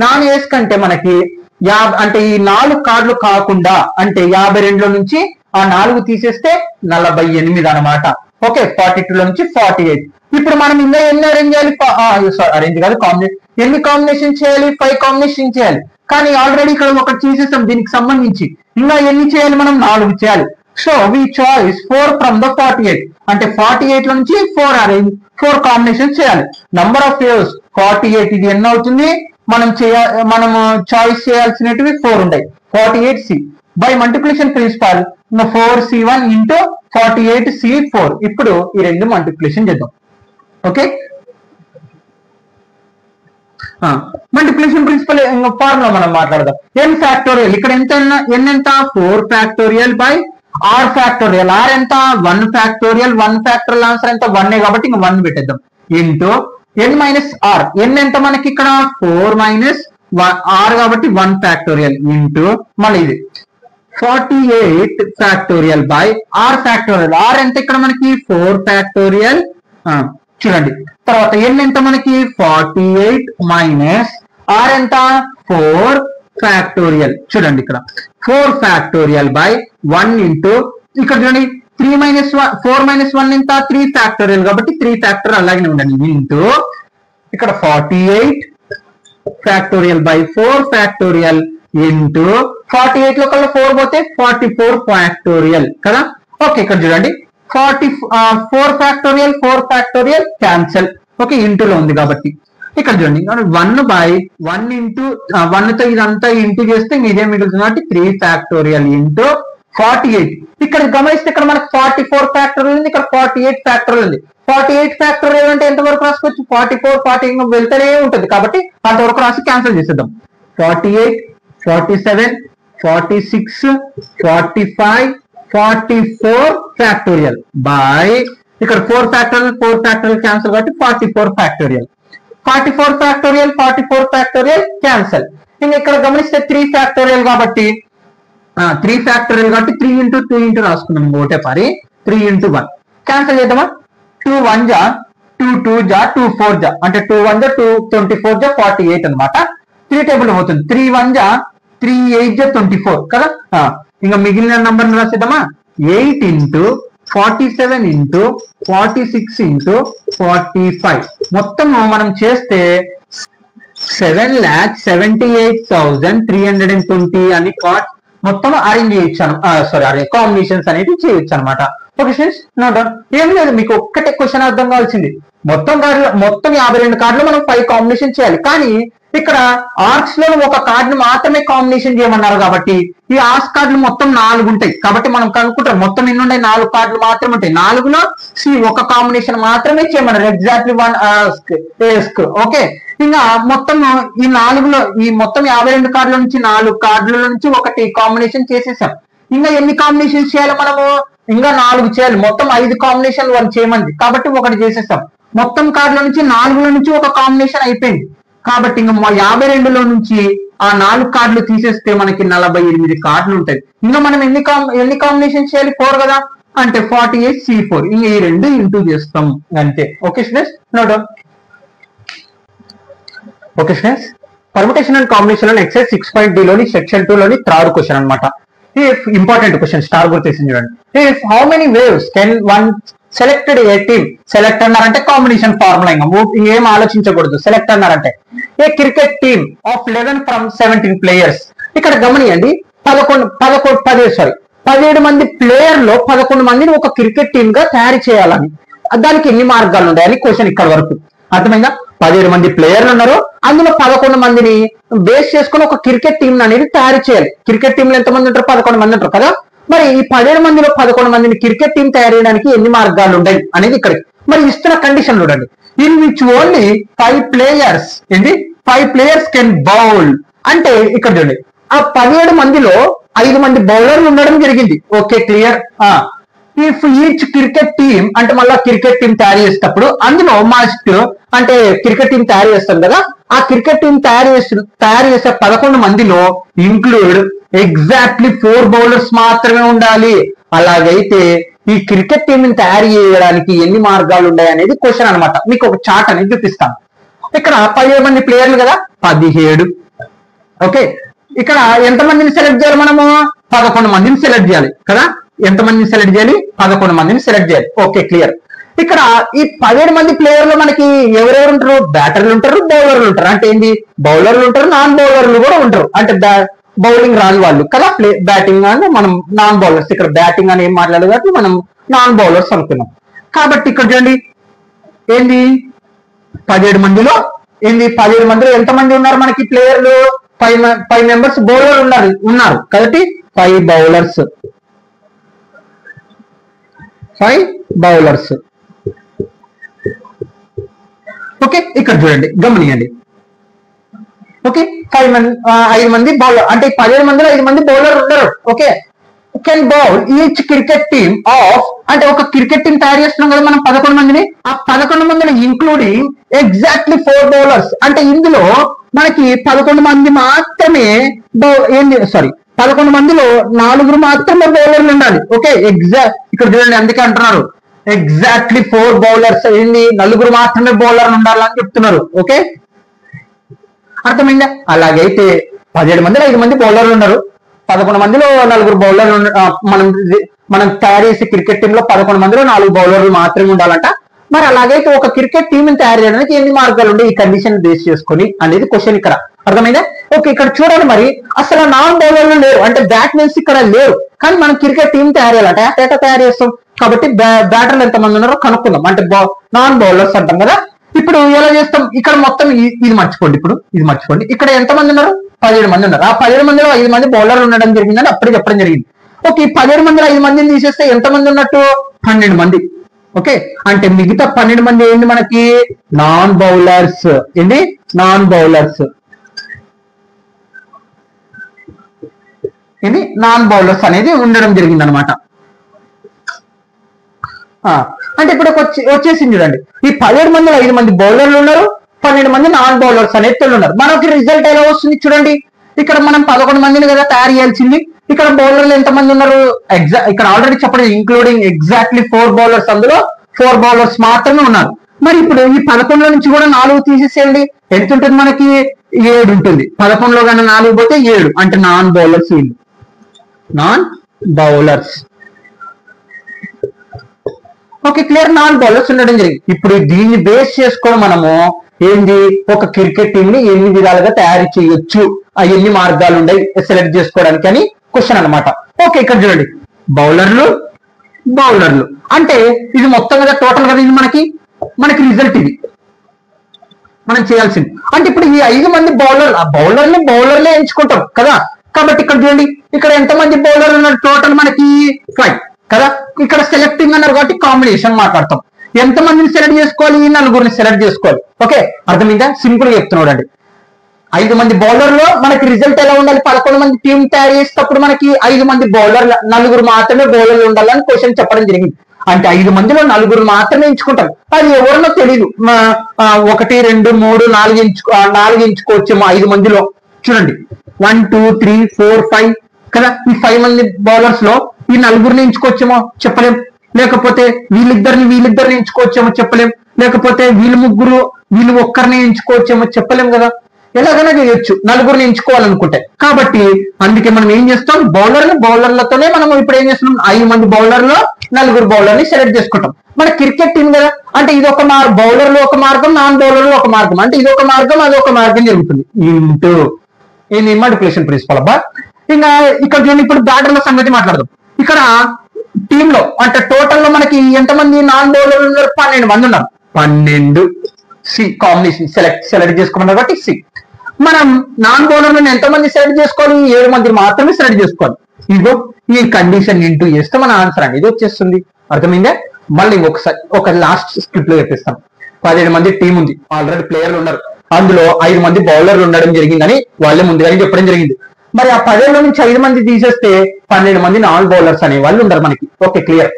నాన్ ఏస్క్ అంటే మనకి అంటే ఈ 4 కార్డులు కాకుండా, అంటే 52లో నుంచి ఆ 4 తీసేస్తే 48 అనమాట. ఓకే, 42లో నుంచి 48. ఇప్పుడు మనం ఇంకా ఎన్ని అరేంజ్ చేయాలి, అరేంజ్ కాదు, ఎన్ని కాంబినేషన్ చేయాలి, 5 కాంబినేషన్ చేయాలి. కానీ ఆల్రెడీ ఇక్కడ 1 చేసేసాం దీనికి సంబంధించి, ఇంకా ఎన్ని చేయాలి, మనం 4 చేయాలి. So we choice 4 from the 48. అంటే 48 లో నుంచి 4 కాంబినేషన్ చేయాలి. నంబర్ ఆఫ్ ఇయర్స్ 48, ఇది ఎన్ని అవుతుంది, మనము చాయిస్ చేయాల్సినవి 4 ఉంటాయి. 48C by multiplication principal 4C1 into 48C4. ఇప్పుడు ఈ 2 మల్టిప్లికేషన్ చేద్దాం. ఓకే, మల్టిప్లికేషన్ ప్రిన్సిపల్ ఫార్ములా మనం మాట్లాడదాం. n ఫ్యాక్టోరియల్, ఇక్కడ ఎంత, n ఎంత, 4 factorial by r factorial. r ఎంత, 1 ఫ్యాక్టోరియల్. 1 ఫ్యాక్టోరియల్ ఆన్సర్ ఎంత, 1 కాబట్టి ఇంకా 1 పెట్టేద్దాం. Into n minus r. n ఎంత మనకి ఇక్కడ, 4 మైనస్ r కాబట్టి 1 ఫ్యాక్టోరియల్. ఇంటూ మళ్ళీ ఇది 48 factorial by r factorial. R ఎంత ఇక్కడ మనకి 4 ఫ్యాక్టోరియల్. చూడండి తర్వాత ఎన్ ఎంత మనకి 48 మైనస్ ఆర్ ఎంత 4 ఫ్యాక్టోరియల్. చూడండి ఇక్కడ 4 ఫ్యాక్టోరియల్ బై 1 ఇంటూ ఇక్కడ చూడండి 3 మైనస్ 4 మైనస్ 1 ఎంత 3 ఫ్యాక్టోరియల్ కాబట్టి 3 ఫ్యాక్టోరియల్ అలాగే ఉండండి ఇంటూ ఇక్కడ 48 ఫ్యాక్టోరియల్ బై 4 ఫ్యాక్టోరియల్ ఇంటూ 48 లో కల్లా 4 పోతే 44 ఫ్యాక్టోరియల్ కదా. ఓకే ఇక్కడ చూడండి 4 ఫ్యాక్టోరియల్ క్యాన్సల్. ఓకే ఇంటూలో ఉంది కాబట్టి ఇక్కడ చూడండి 1 బై 1 ఇంటూ 1 తో ఇదంతా ఇంటూ చేస్తే ఇదే మిగులుతుంది కాబట్టి 3 ఫ్యాక్టోరియల్ ఇంటూ 48. ఇక్కడ గమనిస్తే ఇక్కడ మనకు 44 ఫ్యాక్టోరియల్ ఉంది, ఇక్కడ 48 ఫ్యాక్టోరియల్ ఉంది. 48 ఫ్యాక్టోరియల్ అంటే ఎంత వరకు రాసుకోవచ్చు 44 40 వెళ్తూనే ఉంటుంది కాబట్టి అంతవరకు రాసి క్యాన్సిల్ చేసేద్దాం. 48 47 46 45 44 ఫ్యాక్టోరియల్ బై ఇక్కడ 4 ఫ్యాక్టోరియల్ క్యాన్సిల్ కాబట్టి 44 ఫ్యాక్టోరియల్. 44 factorial cancel. ఇంకా ఇక్కడ గమనిస్తే 3 ఫ్యాక్టోరియల్ కాబట్టి 3 ఫ్యాక్టోరియల్ కాబట్టి 3 ఇంటూ 2 ఇంటూ రాసుకున్నాం ఒకటే పరి 3 ఇంటూ 1 క్యాన్సిల్ చేద్దామా. 2 1 జా 2 2 జా 2 4 జా అంటే 2 1 జా 2 24 జా 48 అనమాట. 3 టేబుల్ అవుతుంది 3 1 జా 3 8 జా 24 కదా. ఇంకా మిగిలిన నంబర్ రాసేద్దామా 8 ఇంటూ 47 ఇంటూ 46 ఇంటూ 45 మొత్తం మనం చేస్తే 7,78,320 అని మొత్తం అరేంజ్ చేయొచ్చాను. కాంబినేషన్స్ అనేది చేయొచ్చు అనమాట. Okay students no doubt. ఏం లేదు మీకు ఒక్కటే క్వశ్చన్ అర్థం కావాల్సింది మొత్తం 52 కార్డులు మనం 5 కాంబినేషన్ చేయాలి. కానీ ఇక్కడ ఆర్క్స్ లో ఒక కార్డును మాత్రమే కాంబినేషన్ చేయమన్నారు కాబట్టి ఈ ఆర్క్స్ కార్డులు మొత్తం 4 ఉంటాయి కాబట్టి మనం కనుక్కుంటాం మొత్తం ఎన్ని ఉన్నాయి 4 కార్డులు మాత్రమే ఉంటాయి. 4లో ఒక కాంబినేషన్ మాత్రమే చేయమన్నారు ఎగ్జాక్ట్లీ 1 ఆస్క్. ఓకే ఇంకా మొత్తం ఈ 4లో ఈ మొత్తం 52 కార్డుల నుంచి 4 కార్డుల నుంచి ఒకటి కాంబినేషన్ చేసేసాం. ఇంకా ఎన్ని కాంబినేషన్స్ చేయాలి మనము ఇంకా 4 చేయాలి. మొత్తం 5 కాంబినేషన్ 1 చేయమంది కాబట్టి ఒకటి చేసేసాం. మొత్తం కార్డుల నుంచి 4లో నుంచి ఒక కాంబినేషన్ అయిపోయింది కాబట్టి ఇంకా 52లో నుంచి ఆ 4 కార్డులు తీసేస్తే మనకి 48 కార్డులు ఉంటాయి. ఇంకా మనం ఎన్ని కాంబినేషన్ చేయాలి 4 కదా అంటే 48 C4 ఇంకా ఈ 2 ఇంటూ చేస్తాం అంతే. Okay students no doubt. Okay students permutation and combination అని ఎక్సైజ్ 6.d లోని సెక్షన్ 2 లోని థర్డ్ క్వశ్చన్ అనమాట. ఇంపార్టెంట్ క్వశ్చన్ స్టార్ గుర్తేసింది చూడండి. If how many ways can one selected a team select అన్నారంటే కాంబినేషన్ ఫార్ములా ఇంకా ఏం ఆలోచించకూడదు. సెలెక్ట్ అన్నారంటే a cricket team of 11 from 17 players. ఇక్కడ గమనియండి 17 మంది ప్లేయర్ లో 11 మందిని ఒక క్రికెట్ టీమ్ గా తయారు చేయాలని దానికి ఎన్ని మార్గాలు ఉన్నాయని క్వశ్చన్ ఇక్కడ వరకు అర్థమైందా. 17 మంది ప్లేయర్లు ఉన్నారు అందులో 11 మందిని బేస్ చేసుకుని ఒక క్రికెట్ టీం అనేది తయారు చేయాలి. క్రికెట్ టీంలో ఎంతమంది ఉంటారు 11 మంది ఉంటారు కదా. మరి ఈ 17 మందిలో 11 మందిని క్రికెట్ టీం తయారు చేయడానికి ఎన్ని మార్గాలు ఉన్నాయి అనేది ఇక్కడ మరి ఇస్తున్న కండిషన్ చూడండి. ఇన్ విచ్ ఓన్లీ 5 ప్లేయర్స్ ఏంటి 5 ప్లేయర్స్ కెన్ బౌల్ అంటే ఇక్కడ చూడండి ఆ 17 మందిలో 5 మంది బౌలర్లు ఉండడం జరిగింది. Okay clear. If each cricket team అంటే మళ్ళీ క్రికెట్ టీం తయారు చేసేటప్పుడు అందులో మస్ట్ అంటే క్రికెట్ టీం తయారు చేస్తాం కదా ఆ క్రికెట్ టీం తయారు చేసే 11 మందిలో ఇంక్లూడ్ ఎగ్జాక్ట్లీ 4 బౌలర్స్ మాత్రమే ఉండాలి. అలాగైతే ఈ క్రికెట్ టీం ని తయారు చేయడానికి ఎన్ని మార్గాలు ఉన్నాయి అనేది క్వశ్చన్ అనమాట. మీకు ఒక చార్ట్ అనేది చూపిస్తాను. ఇక్కడ 17 మంది ప్లేయర్లు కదా 17. ఓకే ఇక్కడ ఎంతమందిని సెలెక్ట్ చేయాలి మనము 11 మందిని సెలెక్ట్ చేయాలి కదా. ఎంతమందిని సెలెక్ట్ చేయాలి 11 మందిని సెలెక్ట్ చేయాలి. Okay clear. ఇక్కడ ఈ 17 మంది ప్లేయర్లు మనకి ఎవరెవరు ఉంటారు బ్యాటర్లు ఉంటారు బౌలర్లు ఉంటారు. అంటే ఏంటి బౌలర్లు ఉంటారు నాన్ బౌలర్లు కూడా ఉంటారు అంటే బౌలింగ్ రాని వాళ్ళు కదా. బ్యాటింగ్ అని మనం నాన్ బౌలర్స్ ఇక్కడ బ్యాటింగ్ అని ఏం మాట్లాడదు కాబట్టి మనం నాన్ బౌలర్స్ అనుకున్నాం. కాబట్టి ఇక్కడ చూడండి ఏంది 17 మందిలో ఏంది 17 మందిలో ఎంతమంది ఉన్నారు మనకి ప్లేయర్లు 5 మెంబర్స్ బౌలర్ ఉన్నారు కాబట్టి 5 బౌలర్స్ 5 బౌలర్స్. ఓకే ఇక్కడ చూడండి గమనియండి. ఓకే 5 మంది బౌలర్ అంటే 17 మందిలో 5 మంది బౌలర్ ఉన్నారు. Okay can bowl each cricket team of అంటే ఒక క్రికెట్ టీం తయారు చేస్తున్నాం కదా మనం 11 మందిని ఆ 11 మందిని ఇంక్లూడింగ్ ఎగ్జాక్ట్లీ 4 బౌలర్స్ అంటే ఇందులో మనకి 11 మంది మాత్రమే 11 మందిలో 4 మాత్రమే బౌలర్లు ఉండాలి. ఓకే, ఇక్కడ చూడండి, అందుకే అంటున్నారు ఎగ్జాక్ట్లీ 4 బౌలర్స్ ఏంటి, 4 మాత్రమే బౌలర్లు ఉండాలని చెప్తున్నారు. ఓకే, అర్థమైందా? అలాగైతే 17 మందిలో 5 మంది బౌలర్లు ఉన్నారు, 11 మందిలో 4 బౌలర్లు మనం తయారు చేసే క్రికెట్ టీమ్ లో 11 మందిలో 4 బౌలర్లు మాత్రమే ఉండాలంట. మరి అలాగైతే ఒక క్రికెట్ టీమ్ తయారు చేయడానికి ఎన్ని మార్గాలు ఉండే ఈ కండిషన్ బేస్ చేసుకొని అనేది క్వశ్చన్ ఇక్కడ. అర్థమైందా? ఓకే, ఇక్కడ చూడండి, మరి అసలు నాన్ బౌలర్లు లేరు అంటే బ్యాట్మెన్స్ ఇక్కడ లేరు, కానీ మనం క్రికెట్ టీం తయారు చేయాలంటే ఎట్లా తయారు చేస్తాం కాబట్టి బ్యాటర్లు ఎంతమంది ఉన్నారో కనుక్కుందాం. అంటే నాన్ బౌలర్స్ అంటాం కదా. ఇప్పుడు ఎలా చేస్తాం, ఇక్కడ మొత్తం ఇది మర్చిపోండి, ఇప్పుడు ఇది మర్చిపోండి, ఇక్కడ ఎంతమంది ఉన్నారు, 17 మంది ఉన్నారు. ఆ 17 మందిలో 5 మంది బౌలర్లు ఉండడం జరిగిందని అప్పుడే చెప్పడం జరిగింది. ఓకే, 17 మందిలో 5 మందిని తీసేస్తే ఎంతమంది ఉన్నట్టు, 12 మంది. ఓకే, అంటే మిగతా 12 మంది ఏంటి మనకి, నాన్ బౌలర్స్. ఏంటి, నాన్ బౌలర్స్. ఇది నాన్ బౌలర్స్ అనేది ఉండడం జరిగింది అనమాట. అంటే ఇప్పుడు వచ్చేసింది చూడండి, ఈ 17 మందిలో 5 మంది బౌలర్లు ఉన్నారు, 12 మంది నాన్ బౌలర్స్ అనేది ఉన్నారు. మనకి రిజల్ట్ ఎలా వస్తుంది చూడండి, ఇక్కడ మనం 11 మందిని కదా తయారు చేయాల్సింది, ఇక్కడ బౌలర్లు ఎంతమంది ఉన్నారు, ఇక్కడ ఆల్రెడీ చెప్పండి ఇంక్లూడింగ్ ఎగ్జాక్ట్లీ 4 బౌలర్స్, అందులో 4 బౌలర్స్ మాత్రమే ఉన్నారు. మరి ఇప్పుడు ఈ 11 నుంచి కూడా 4 తీసేసేయండి, ఎంత ఉంటుంది మనకి, 7 ఉంటుంది. 11లో కానీ 4 పోతే 7, అంటే నాన్ బౌలర్స్ వీళ్ళు, non bowlers. Okay, clear, non bowlers ఉండడం జరిగింది. ఇప్పుడు దీన్ని బేస్ చేసుకొని మనము ఏంది ఒక క్రికెట్ టీం ని ఎన్ని విధాలుగా తయారు చేయొచ్చు, ఎన్ని మార్గాలు ఉన్నాయి సెలెక్ట్ చేసుకోవడానికి అని క్వశ్చన్ అనమాట. ఓకే, ఇక్కడ చూడండి, బౌలర్లు అంటే ఇది మొత్తం కదా టోటల్ కదా, ఇది మనకి రిజల్ట్ ఇది మనం చేయాల్సింది. అంటే ఇప్పుడు ఈ 5 మంది బౌలర్లే ఎంచుకుంటాం కదా. కాబట్టి ఇక్కడ చూడండి, ఇక్కడ ఎంతమంది బౌలర్లు ఉన్నారు, టోటల్ మనకి 5 కదా. ఇక్కడ సెలెక్టింగ్ అన్నారు కాబట్టి కాంబినేషన్ మాట్లాడతాం. ఎంతమందిని సెలెక్ట్ చేసుకోవాలి, 4 సెలెక్ట్ చేసుకోవాలి. ఓకే, అర్థమైందా? సింపుల్ గా చెప్తున్నాడు అండి. 5 మంది బౌలర్లో మనకి రిజల్ట్ ఎలా ఉండాలి, 11 మంది టీం తయారు చేసేటప్పుడు మనకి 5 మంది బౌలర్లు, 4 మాత్రమే బౌలర్లు ఉండాలని క్వశ్చన్ చెప్పడం జరిగింది. అంటే 5 మందిలో 4 మాత్రమే ఎంచుకుంటారు. అది ఎవరినో తెలియదు, 1 2 3 4 ఎంచుకోవచ్చేమో 5 మందిలో. చూడండి, 1 2 3 4 5 కదా. ఈ 5 మంది బౌలర్స్ లో ఈ 4 ఎంచుకోవచ్చేమో చెప్పలేం, లేకపోతే వీళ్ళిద్దరిని ఎంచుకోవచ్చేమో చెప్పలేం, లేకపోతే వీళ్ళు ఒక్కరిని ఎంచుకోవచ్చేమో చెప్పలేం కదా. ఎలాగైనా చేయొచ్చు 4 ఎంచుకోవాలనుకుంటే. కాబట్టి అందుకే మనం ఏం చేస్తాం, బౌలర్లతోనే మనం ఇప్పుడు ఏం చేస్తున్నాం, 5 మంది బౌలర్లో 4 బౌలర్ని సెలెక్ట్ చేసుకుంటాం. మన క్రికెట్ టీం కదా, అంటే ఇది ఒక బౌలర్లు ఒక మార్గం, నాన్ బౌలర్లు ఒక మార్గం, అంటే ఇది ఒక మార్గం అది ఒక మార్గం జరుగుతుంది. ఇంటూ ఏంది మల్టిప్లికేషన్ ప్రిన్సిపల్ అబ్బా. ఇంకా ఇక్కడ చూడండి, ఇప్పుడు బ్యాటర్ల సంగతి మాట్లాడదాం. ఇక్కడ టీమ్ లో అంటే టోటల్ లో మనకి ఎంతమంది నాన్ బౌలర్లు ఉన్నారు, 12 మంది ఉన్నారు. 12 సి కాంబినేషన్ సెలెక్ట్ చేసుకోమన్నారు కాబట్టి సి. మనం నాన్ బౌలర్లను ఎంతమంది సెలెక్ట్ చేసుకోవాలి, 7 మంది మాత్రమే సెలెక్ట్ చేసుకోవాలి. ఇదిగో ఈ కండిషన్ ఇంటూ చేస్తే మన ఆన్సర్ అనేది వచ్చేస్తుంది. అర్థమైందా? మళ్ళీ ఒక లాస్ట్ స్క్రిప్ట్ లో చెప్పిస్తాం. 17 మంది టీం ఉంది, ఆల్రెడీ ప్లేయర్లు ఉన్నారు, అందులో 5 మంది బౌలర్లు ఉండడం జరిగిందని వాళ్ళే ముందుగానే చెప్పడం జరిగింది. మరి ఆ 17 నుంచి 5 మంది తీసేస్తే 12 మంది నాన్ బౌలర్స్ అనే వాళ్ళు ఉండరు మనకి. Okay, clear.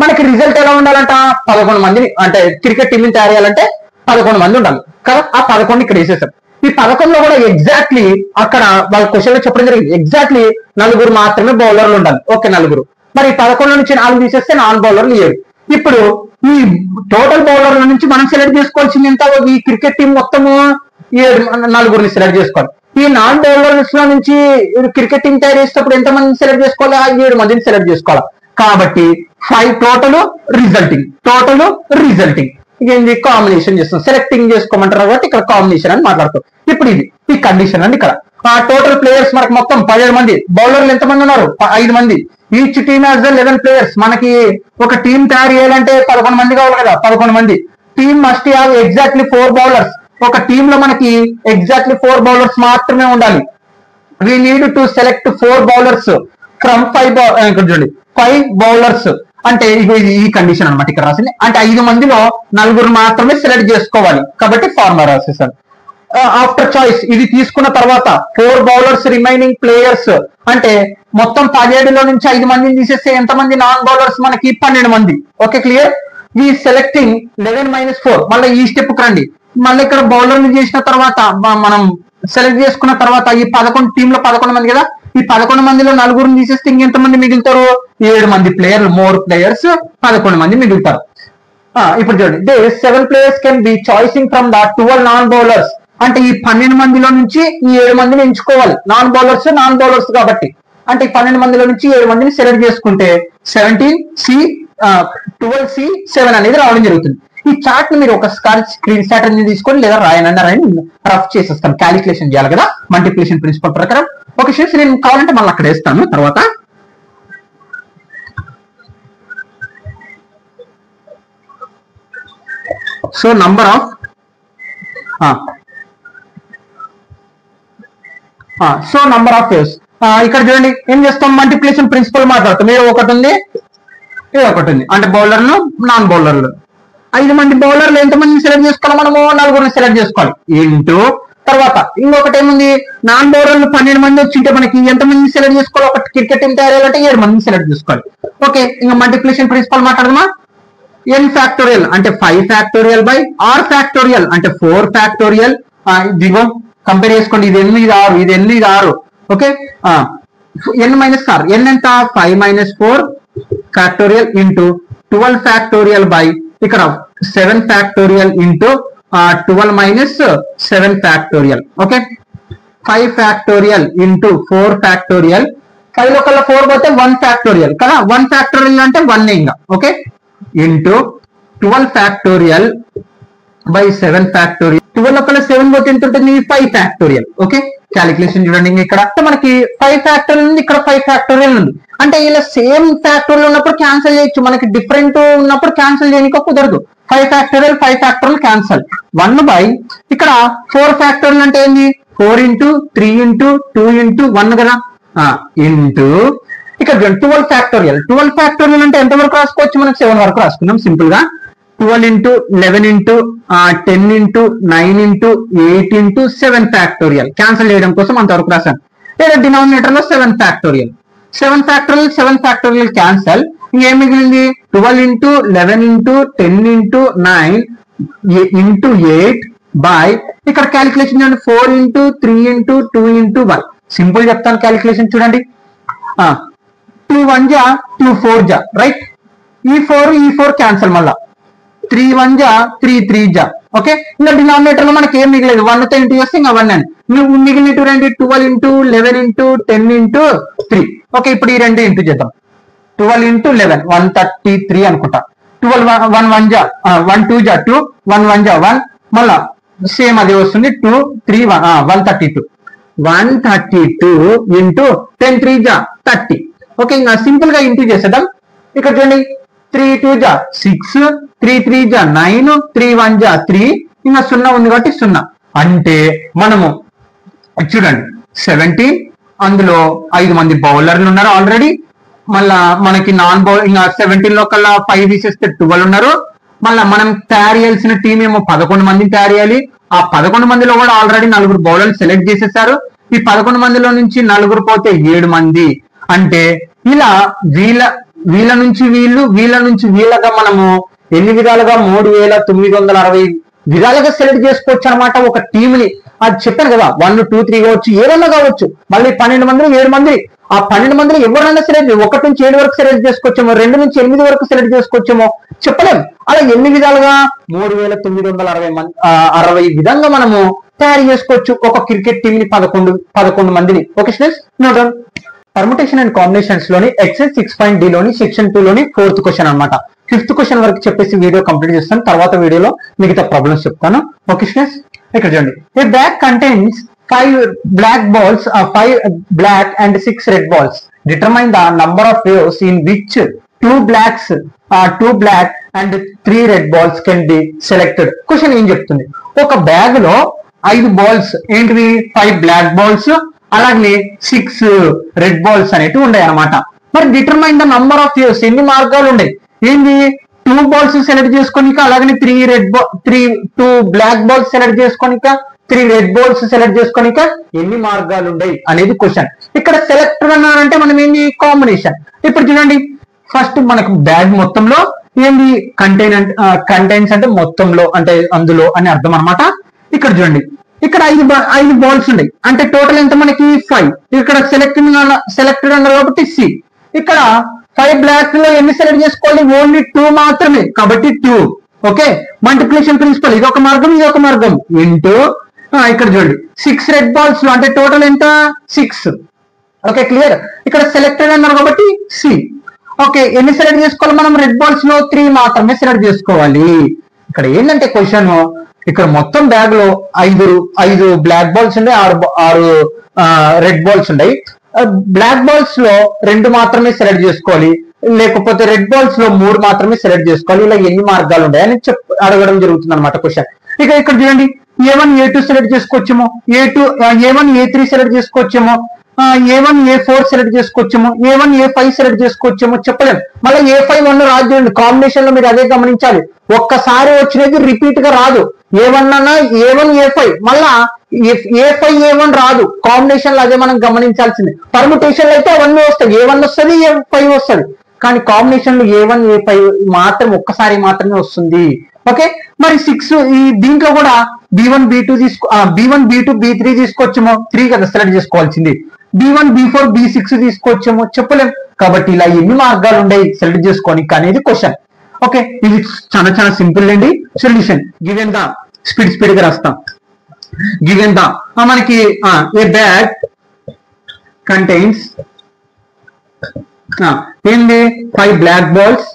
మనకి రిజల్ట్ ఎలా ఉండాలంట, 11 మందిని అంటే క్రికెట్ టీం ని తయారు చేయాలంటే 11 మంది ఉండాలి కదా. ఆ 11 ఇక్కడ వేసేసాం. ఈ 11లో కూడా ఎగ్జాక్ట్లీ అక్కడ వాళ్ళ క్వశ్చన్ లో చెప్పడం జరిగింది, ఎగ్జాక్ట్లీ 4 మాత్రమే బౌలర్లు ఉండాలి. ఓకే, 4. మరి 11 నుంచి 4 తీసేస్తే నాన్ బౌలర్లు 7. ఇప్పుడు ఈ టోటల్ బౌలర్ల నుంచి మనం సెలెక్ట్ చేసుకోవాల్సింది ఎంత, ఈ క్రికెట్ టీం మొత్తము 4 సెలెక్ట్ చేసుకోవాలి. ఈ నాన్ బౌలర్స్ లో నుంచి క్రికెట్ టీం తయారు చేసేటప్పుడు ఎంత మందిని సెలెక్ట్ చేసుకోవాలి, 7 మందిని సెలెక్ట్ చేసుకోవాలి. కాబట్టి 5 టోటల్ రిజల్టింగ్ ఏంది కాంబినేషన్ చేస్తాం, సెలెక్టింగ్ చేసుకోమంటారు కాబట్టి ఇక్కడ కాంబినేషన్ అని మాట్లాడుతాం. ఇప్పుడు ఇది ఈ కండిషన్ అండి. ఇక్కడ టోటల్ ప్లేయర్స్ మనకి మొత్తం 17 మంది, బౌలర్లు ఎంతమంది ఉన్నారు, 5 మంది. Each team has 11 players. మనకి ఒక టీం తయారు చేయాలంటే 11 మంది కావాలి కదా, 11 మంది. Team must have exactly 4 bowlers. ఒక టీమ్ లో మనకి ఎగ్జాక్ట్లీ 4 బౌలర్స్ మాత్రమే ఉండాలి. We need to select 4 bowlers from 5 bowlers. అంటే ఈ కండిషన్ అనమాట ఇక్కడ రాసింది. అంటే 5 మందిలో 4 మాత్రమే సెలెక్ట్ చేసుకోవాలి కాబట్టి ఫార్ములా రాసేసాను. ఆఫ్టర్ చాయిస్ ఇది తీసుకున్న తర్వాత 4 బౌలర్స్ రిమైనింగ్ ప్లేయర్స్ అంటే మొత్తం 17లో నుంచి 5 మందిని తీసేస్తే ఎంతమంది నాన్ బౌలర్స్ మనకి 12 మంది. Okay, clear. ఈ సెలెక్టింగ్ 11 - 4 మళ్ళీ ఈ స్టెప్ రండి. మళ్ళీ ఇక్కడ బౌలర్ని చేసిన తర్వాత మనం సెలెక్ట్ చేసుకున్న తర్వాత ఈ 11 టీంలో 11 మంది కదా, ఈ 11 మందిలో నలుగురిని తీసేస్తే ఇంకెంతమంది మిగులుతారు? 7 మంది ప్లేయర్లు, మోర్ ప్లేయర్స్ 11 మంది మిగులుతారు. ఇప్పుడు చూడండి, they 7 players can be choosing from the 12 non bowlers. అంటే ఈ 12 మందిలో నుంచి ఈ 7 మందిని ఎంచుకోవాలి. నాన్ బౌలర్స్ కాబట్టి అంటే ఈ 12 మందిలో నుంచి 7 మందిని సెలెక్ట్ చేసుకుంటే 17C 12C 7 అనేది రావడం జరుగుతుంది. ఈ చార్ట్ ని మీరు ఒకసారి స్క్రీన్ షాట్ అనేది తీసుకొని లేదా రాయని రఫ్ చేసేస్తాను. క్యాలిక్యులేషన్ చేయాలి కదా మల్టిప్లికేషన్ ప్రిన్సిపల్ ప్రకారం. ఓకే స్టూడెంట్స్, నేను కావాలంటే మళ్ళీ అక్కడ వేస్తాను తర్వాత. సో నంబర్ ఆఫ్ వేవ్స్ ఇక్కడ చూడండి, ఏం చేస్తాం? మల్టిప్లికేషన్ ప్రిన్సిపల్ మాట్లాడతాం. ఇది ఒకటి ఉంది, ఇది ఒకటి ఉంది. అంటే బౌలర్లు, నాన్ బౌలర్లు. 5 మంది బౌలర్లు ఎంతమందిని సెలెక్ట్ చేసుకోవాలి? మనము 4 సెలెక్ట్ చేసుకోవాలి. ఇంటూ తర్వాత ఇంకొకటి ఏముంది? నాన్ బౌలర్లు 12 మంది వచ్చింటే మనకి ఎంతమంది సెలెక్ట్ చేసుకోవాలి? ఒక క్రికెట్ టీం తయారయ్యాలంటే 7 మందిని సెలెక్ట్ చేసుకోవాలి. ఓకే, ఇంకా మల్టిప్లికేషన్ ప్రిన్సిపల్ మాట్లాడదామా? n ఫ్యాక్టోరియల్ అంటే 5 ఫ్యాక్టోరియల్ బై r ఫ్యాక్టోరియల్ అంటే 4 ఫ్యాక్టోరియల్. ఇదిగో కంపేర్ చేసుకోండి, ఇది 8 ఇది 6, ఇది 8 ఇది 6. Okay, n minus r, n ఎంత? 5 minus 4 factorial into 12 factorial by ఇక్కడ 7 factorial into 12 minus 7 factorial. Okay, 5 factorial into 4 factorial. 5 లో కల్లా 4 పోతే 1 ఫ్యాక్టోరియల్ కదా, 1 ఫ్యాక్టోరియల్ అంటే 1 ఇంకా. Okay, into 12 factorial by 7 factorial. 12 లో కల్లా 7 పోతే ఎంత ఉంటుంది? 5 ఫ్యాక్టోరియల్. ఓకే, క్యాలిక్యులేషన్ చూడండి. ఇక్కడ మనకి 5 ఫ్యాక్టోరియల్ ఉంది, ఇక్కడ 5 ఫ్యాక్టోరియల్ ఉంది. అంటే ఇలా సేమ్ ఫ్యాక్టోరియల్ ఉన్నప్పుడు క్యాన్సిల్ చేయొచ్చు, మనకి డిఫరెంట్ ఉన్నప్పుడు క్యాన్సిల్ చేయడానికి కుదరదు. 5 ఫ్యాక్టోరియల్ క్యాన్సిల్. 1 బై ఇక్కడ 4 ఫ్యాక్టోరియల్ అంటే ఏంది? 4 ఇంటూ 3 ఇంటూ 2 ఇంటూ 1 కదా, ఇంటూ ఇక్కడ 12 ఫ్యాక్టోరియల్ అంటే ఎంత వరకు రాసుకోవచ్చు? మనకి 7 వరకు రాసుకున్నాం సింపుల్ గా. 12 into 11 into 10 into 9 into 8 into 7 factorial. Cancel చేయడం కోసం అంతవరకు రాశాను. లేదా డినామినేటర్ లో 7 ఫ్యాక్టోరియల్ క్యాన్సల్. ఇంకేం మిగిలింది? 12 into 11 into 10 into 9 into 8 by ఇక్కడ క్యాలిక్యులేషన్ చూడండి, 4 ఇంటూ 3 ఇంటూ 2 ఇంటూ 1. సింపుల్ చెప్తాను క్యాలిక్యులేషన్ చూడండి. 2 1 జా 2 4 జా, రైట్? ఈ 4 క్యాన్సల్, మళ్ళా 3 1 జా 3 3 జా. ఓకే, ఇంకా డినామినేటర్ లో మనకి ఏం మిగిలేదు? 1 తో ఇంటూ చేస్తే ఇంకా 1 అని మిగిలిన రండి. 12 ఇంటూ 11 ఇంటూ 10 ఇంటూ 3. ఓకే, ఇప్పుడు ఈ రెండు ఇంటూ చేద్దాం. 12 ఇంటూ 11 133 అనుకుంటా. 12 1 1 జా 1 2 జా 2 1 1 జా 1, మళ్ళా సేమ్ అదే వస్తుంది. 2 3 132 ఇంటూ 10 3 జా 30. ఓకే, ఇంకా సింపుల్ గా ఇంటూ చేసేద్దాం. ఇక్కడ చూడండి, 3 2 జా 6 3 3 జా 9 3 1 జా 3, ఇంకా 0 ఉంది కాబట్టి 0. అంటే మనము చూడండి 17, అందులో 5 మంది బౌలర్లు ఉన్నారు ఆల్రెడీ. మళ్ళా మనకి నాన్ బౌలర్ ఇంకా 17 లో కల్లా 5 తీసేస్తే 12 ఉన్నారు. మళ్ళా మనం తయారు చేయాల్సిన టీం ఏమో 11 మందిని తయారు చేయాలి. ఆ 11 మందిలో కూడా ఆల్రెడీ 4 బౌలర్లు సెలెక్ట్ చేసేసారు. ఈ 11 మందిలో నుంచి 4 పోతే 7 మంది. అంటే ఇలా వీళ్ళ నుంచి వీళ్ళ నుంచి వీళ్ళగా మనము ఎన్ని విధాలుగా 3960 విధాలుగా సెలెక్ట్ చేసుకోవచ్చు అనమాట ఒక టీంని. అది చెప్పాను కదా, 1 2 3 కావచ్చు, ఏదన్నా కావచ్చు. మళ్ళీ 12 మంది 7 మంది, ఆ 12 మందిలో ఎవరైనా సెలెక్ట్ 1 నుంచి 7 వరకు సెలెక్ట్ చేసుకోవచ్చేమో, 2 నుంచి 8 వరకు సెలెక్ట్ చేసుకోవచ్చేమో, చెప్పలేము. అలా ఎన్ని విధాలుగా 3960 విధంగా మనము తయారు చేసుకోవచ్చు ఒక క్రికెట్ టీం ని 11 మందిని. Okay students, note down. Permutation and combinations లోని ఎక్సైజ్ 6.d లోని సెక్షన్ 2 లోని 4th క్వశ్చన్ అనమాట. 5th క్వశ్చన్ వరకు చెప్పేసి వీడియో కంప్లీట్ చేస్తాను. తర్వాత వీడియోలో మిగతా ప్రాబ్లమ్స్ చెప్తాను. ఓకే స్టూడెంట్స్, ఇక్కడ చూడండి. ఏ bag contains 5 black balls, 5 black and 6 red balls. Determine the number of waves in which 2 black and 3 red balls can be selected. Question ఏం చెప్తుంది? ఒక బ్యాగ్ లో 5 బాల్స్ ఏంటివి? 5 బ్లాక్ బాల్స్ అలాగే 6 రెడ్ బాల్స్ అనేటివి ఉన్నాయి అనమాట. మరి determine the number of waves, ఎన్ని మార్గాలు ఉన్నాయి? ఏంది? 2 బాల్స్ సెలెక్ట్ చేసుకోనిక, అలాగే 2 బ్లాక్ బాల్స్ సెలెక్ట్ చేసుకోనిక, 3 రెడ్ బాల్స్ సెలెక్ట్ చేసుకోనిక ఎన్ని మార్గాలు ఉన్నాయి అనేది క్వశ్చన్. ఇక్కడ సెలెక్టర్ అన్నారంటే మనం ఏంది? కాంబినేషన్. ఇప్పుడు చూడండి, ఫస్ట్ మనకు బ్యాగ్ మొత్తంలో ఏంది? కంటైన్స్ అంటే మొత్తంలో అంటే అందులో అని అర్థం అనమాట. ఇక్కడ చూడండి, ఇక్కడ ఐదు బాల్స్ ఉన్నాయి అంటే టోటల్ ఎంత మనకి 5. ఇక్కడ సెలెక్టెడ్ అన్నారు కాబట్టి సి. ఇక్కడ 5 బ్లాక్ లో ఎన్ని సెలెక్ట్ చేసుకోవాలి? ఓన్లీ 2 మాత్రమే కాబట్టి 2. ఓకే, మల్టిప్లికేషన్ ప్రిన్సిపల్ ఇది ఒక మార్గం, ఇది ఒక మార్గం. ఇంటూ ఇక్కడ చూడండి 6 రెడ్ బాల్స్ లో అంటే టోటల్ ఎంత 6. Okay clear. ఇక్కడ సెలెక్టెడ్ అన్నారు కాబట్టి సి. ఓకే, ఎన్ని సెలెక్ట్ చేసుకోవాలి మనం? రెడ్ బాల్స్ లో 3 మాత్రమే సెలెక్ట్ చేసుకోవాలి. ఇక్కడ ఏంటంటే క్వశ్చన్, ఇక్కడ మొత్తం బ్యాగ్ లో 5 బ్లాక్ బాల్స్ ఉన్నాయి, 6 రెడ్ బాల్స్ ఉన్నాయి. బ్లాక్ బాల్స్ లో 2 మాత్రమే సెలెక్ట్ చేసుకోవాలి, లేకపోతే రెడ్ బాల్స్ లో 3 మాత్రమే సెలెక్ట్ చేసుకోవాలి. ఇలా ఎన్ని మార్గాలు ఉన్నాయని అడగడం జరుగుతుంది అనమాట క్వశ్చన్. ఇక్కడ చూడండి A1 A2 సెలెక్ట్ చేసుకోవచ్చేమో, A1 A3 సెలెక్ట్ చేసుకోవచ్చేమో, A1 A4 సెలెక్ట్ చేసుకోవచ్చేమో, A1 A5 సెలెక్ట్ చేసుకోవచ్చేమో చెప్పలేము. మళ్ళీ A5 1 రాదు, కాంబినేషన్ లో మీరు అదే గమనించాలి. ఒక్కసారి వచ్చినది రిపీట్ గా రాదు. A1 అన్నా A1 A5 మళ్ళా A5 A1 రాదు, కాంబినేషన్ లో అదే మనం గమనించాల్సింది. పర్ముటేషన్ లో అయితే అవన్నీ వస్తాయి, A1 వస్తుంది A5 వస్తుంది, కానీ కాంబినేషన్ లో A1 A5 మాత్రం ఒక్కసారి మాత్రమే వస్తుంది. ఓకే, మరి 6 ఈ దీంట్లో కూడా B1 B2 B1 B2 B3 తీసుకోవచ్చేమో, 3 కదా సెలెక్ట్ చేసుకోవాల్సింది. B1 B4 B6 తీసుకోవచ్చేమో చెప్పలేం. కాబట్టి ఇలా ఎన్ని మార్గాలు ఉన్నాయి సెలెక్ట్ చేసుకోనికి అనేది క్వశ్చన్. ఓకే, ఇది చాలా చాలా సింపుల్ అండి. సొల్యూషన్ గివెన్ ద స్పీడ్ గా రాస్తాం. గివెన్ ద మనకి ఏ బ్యాగ్ కంటైన్స్ ఏంది 5 black balls,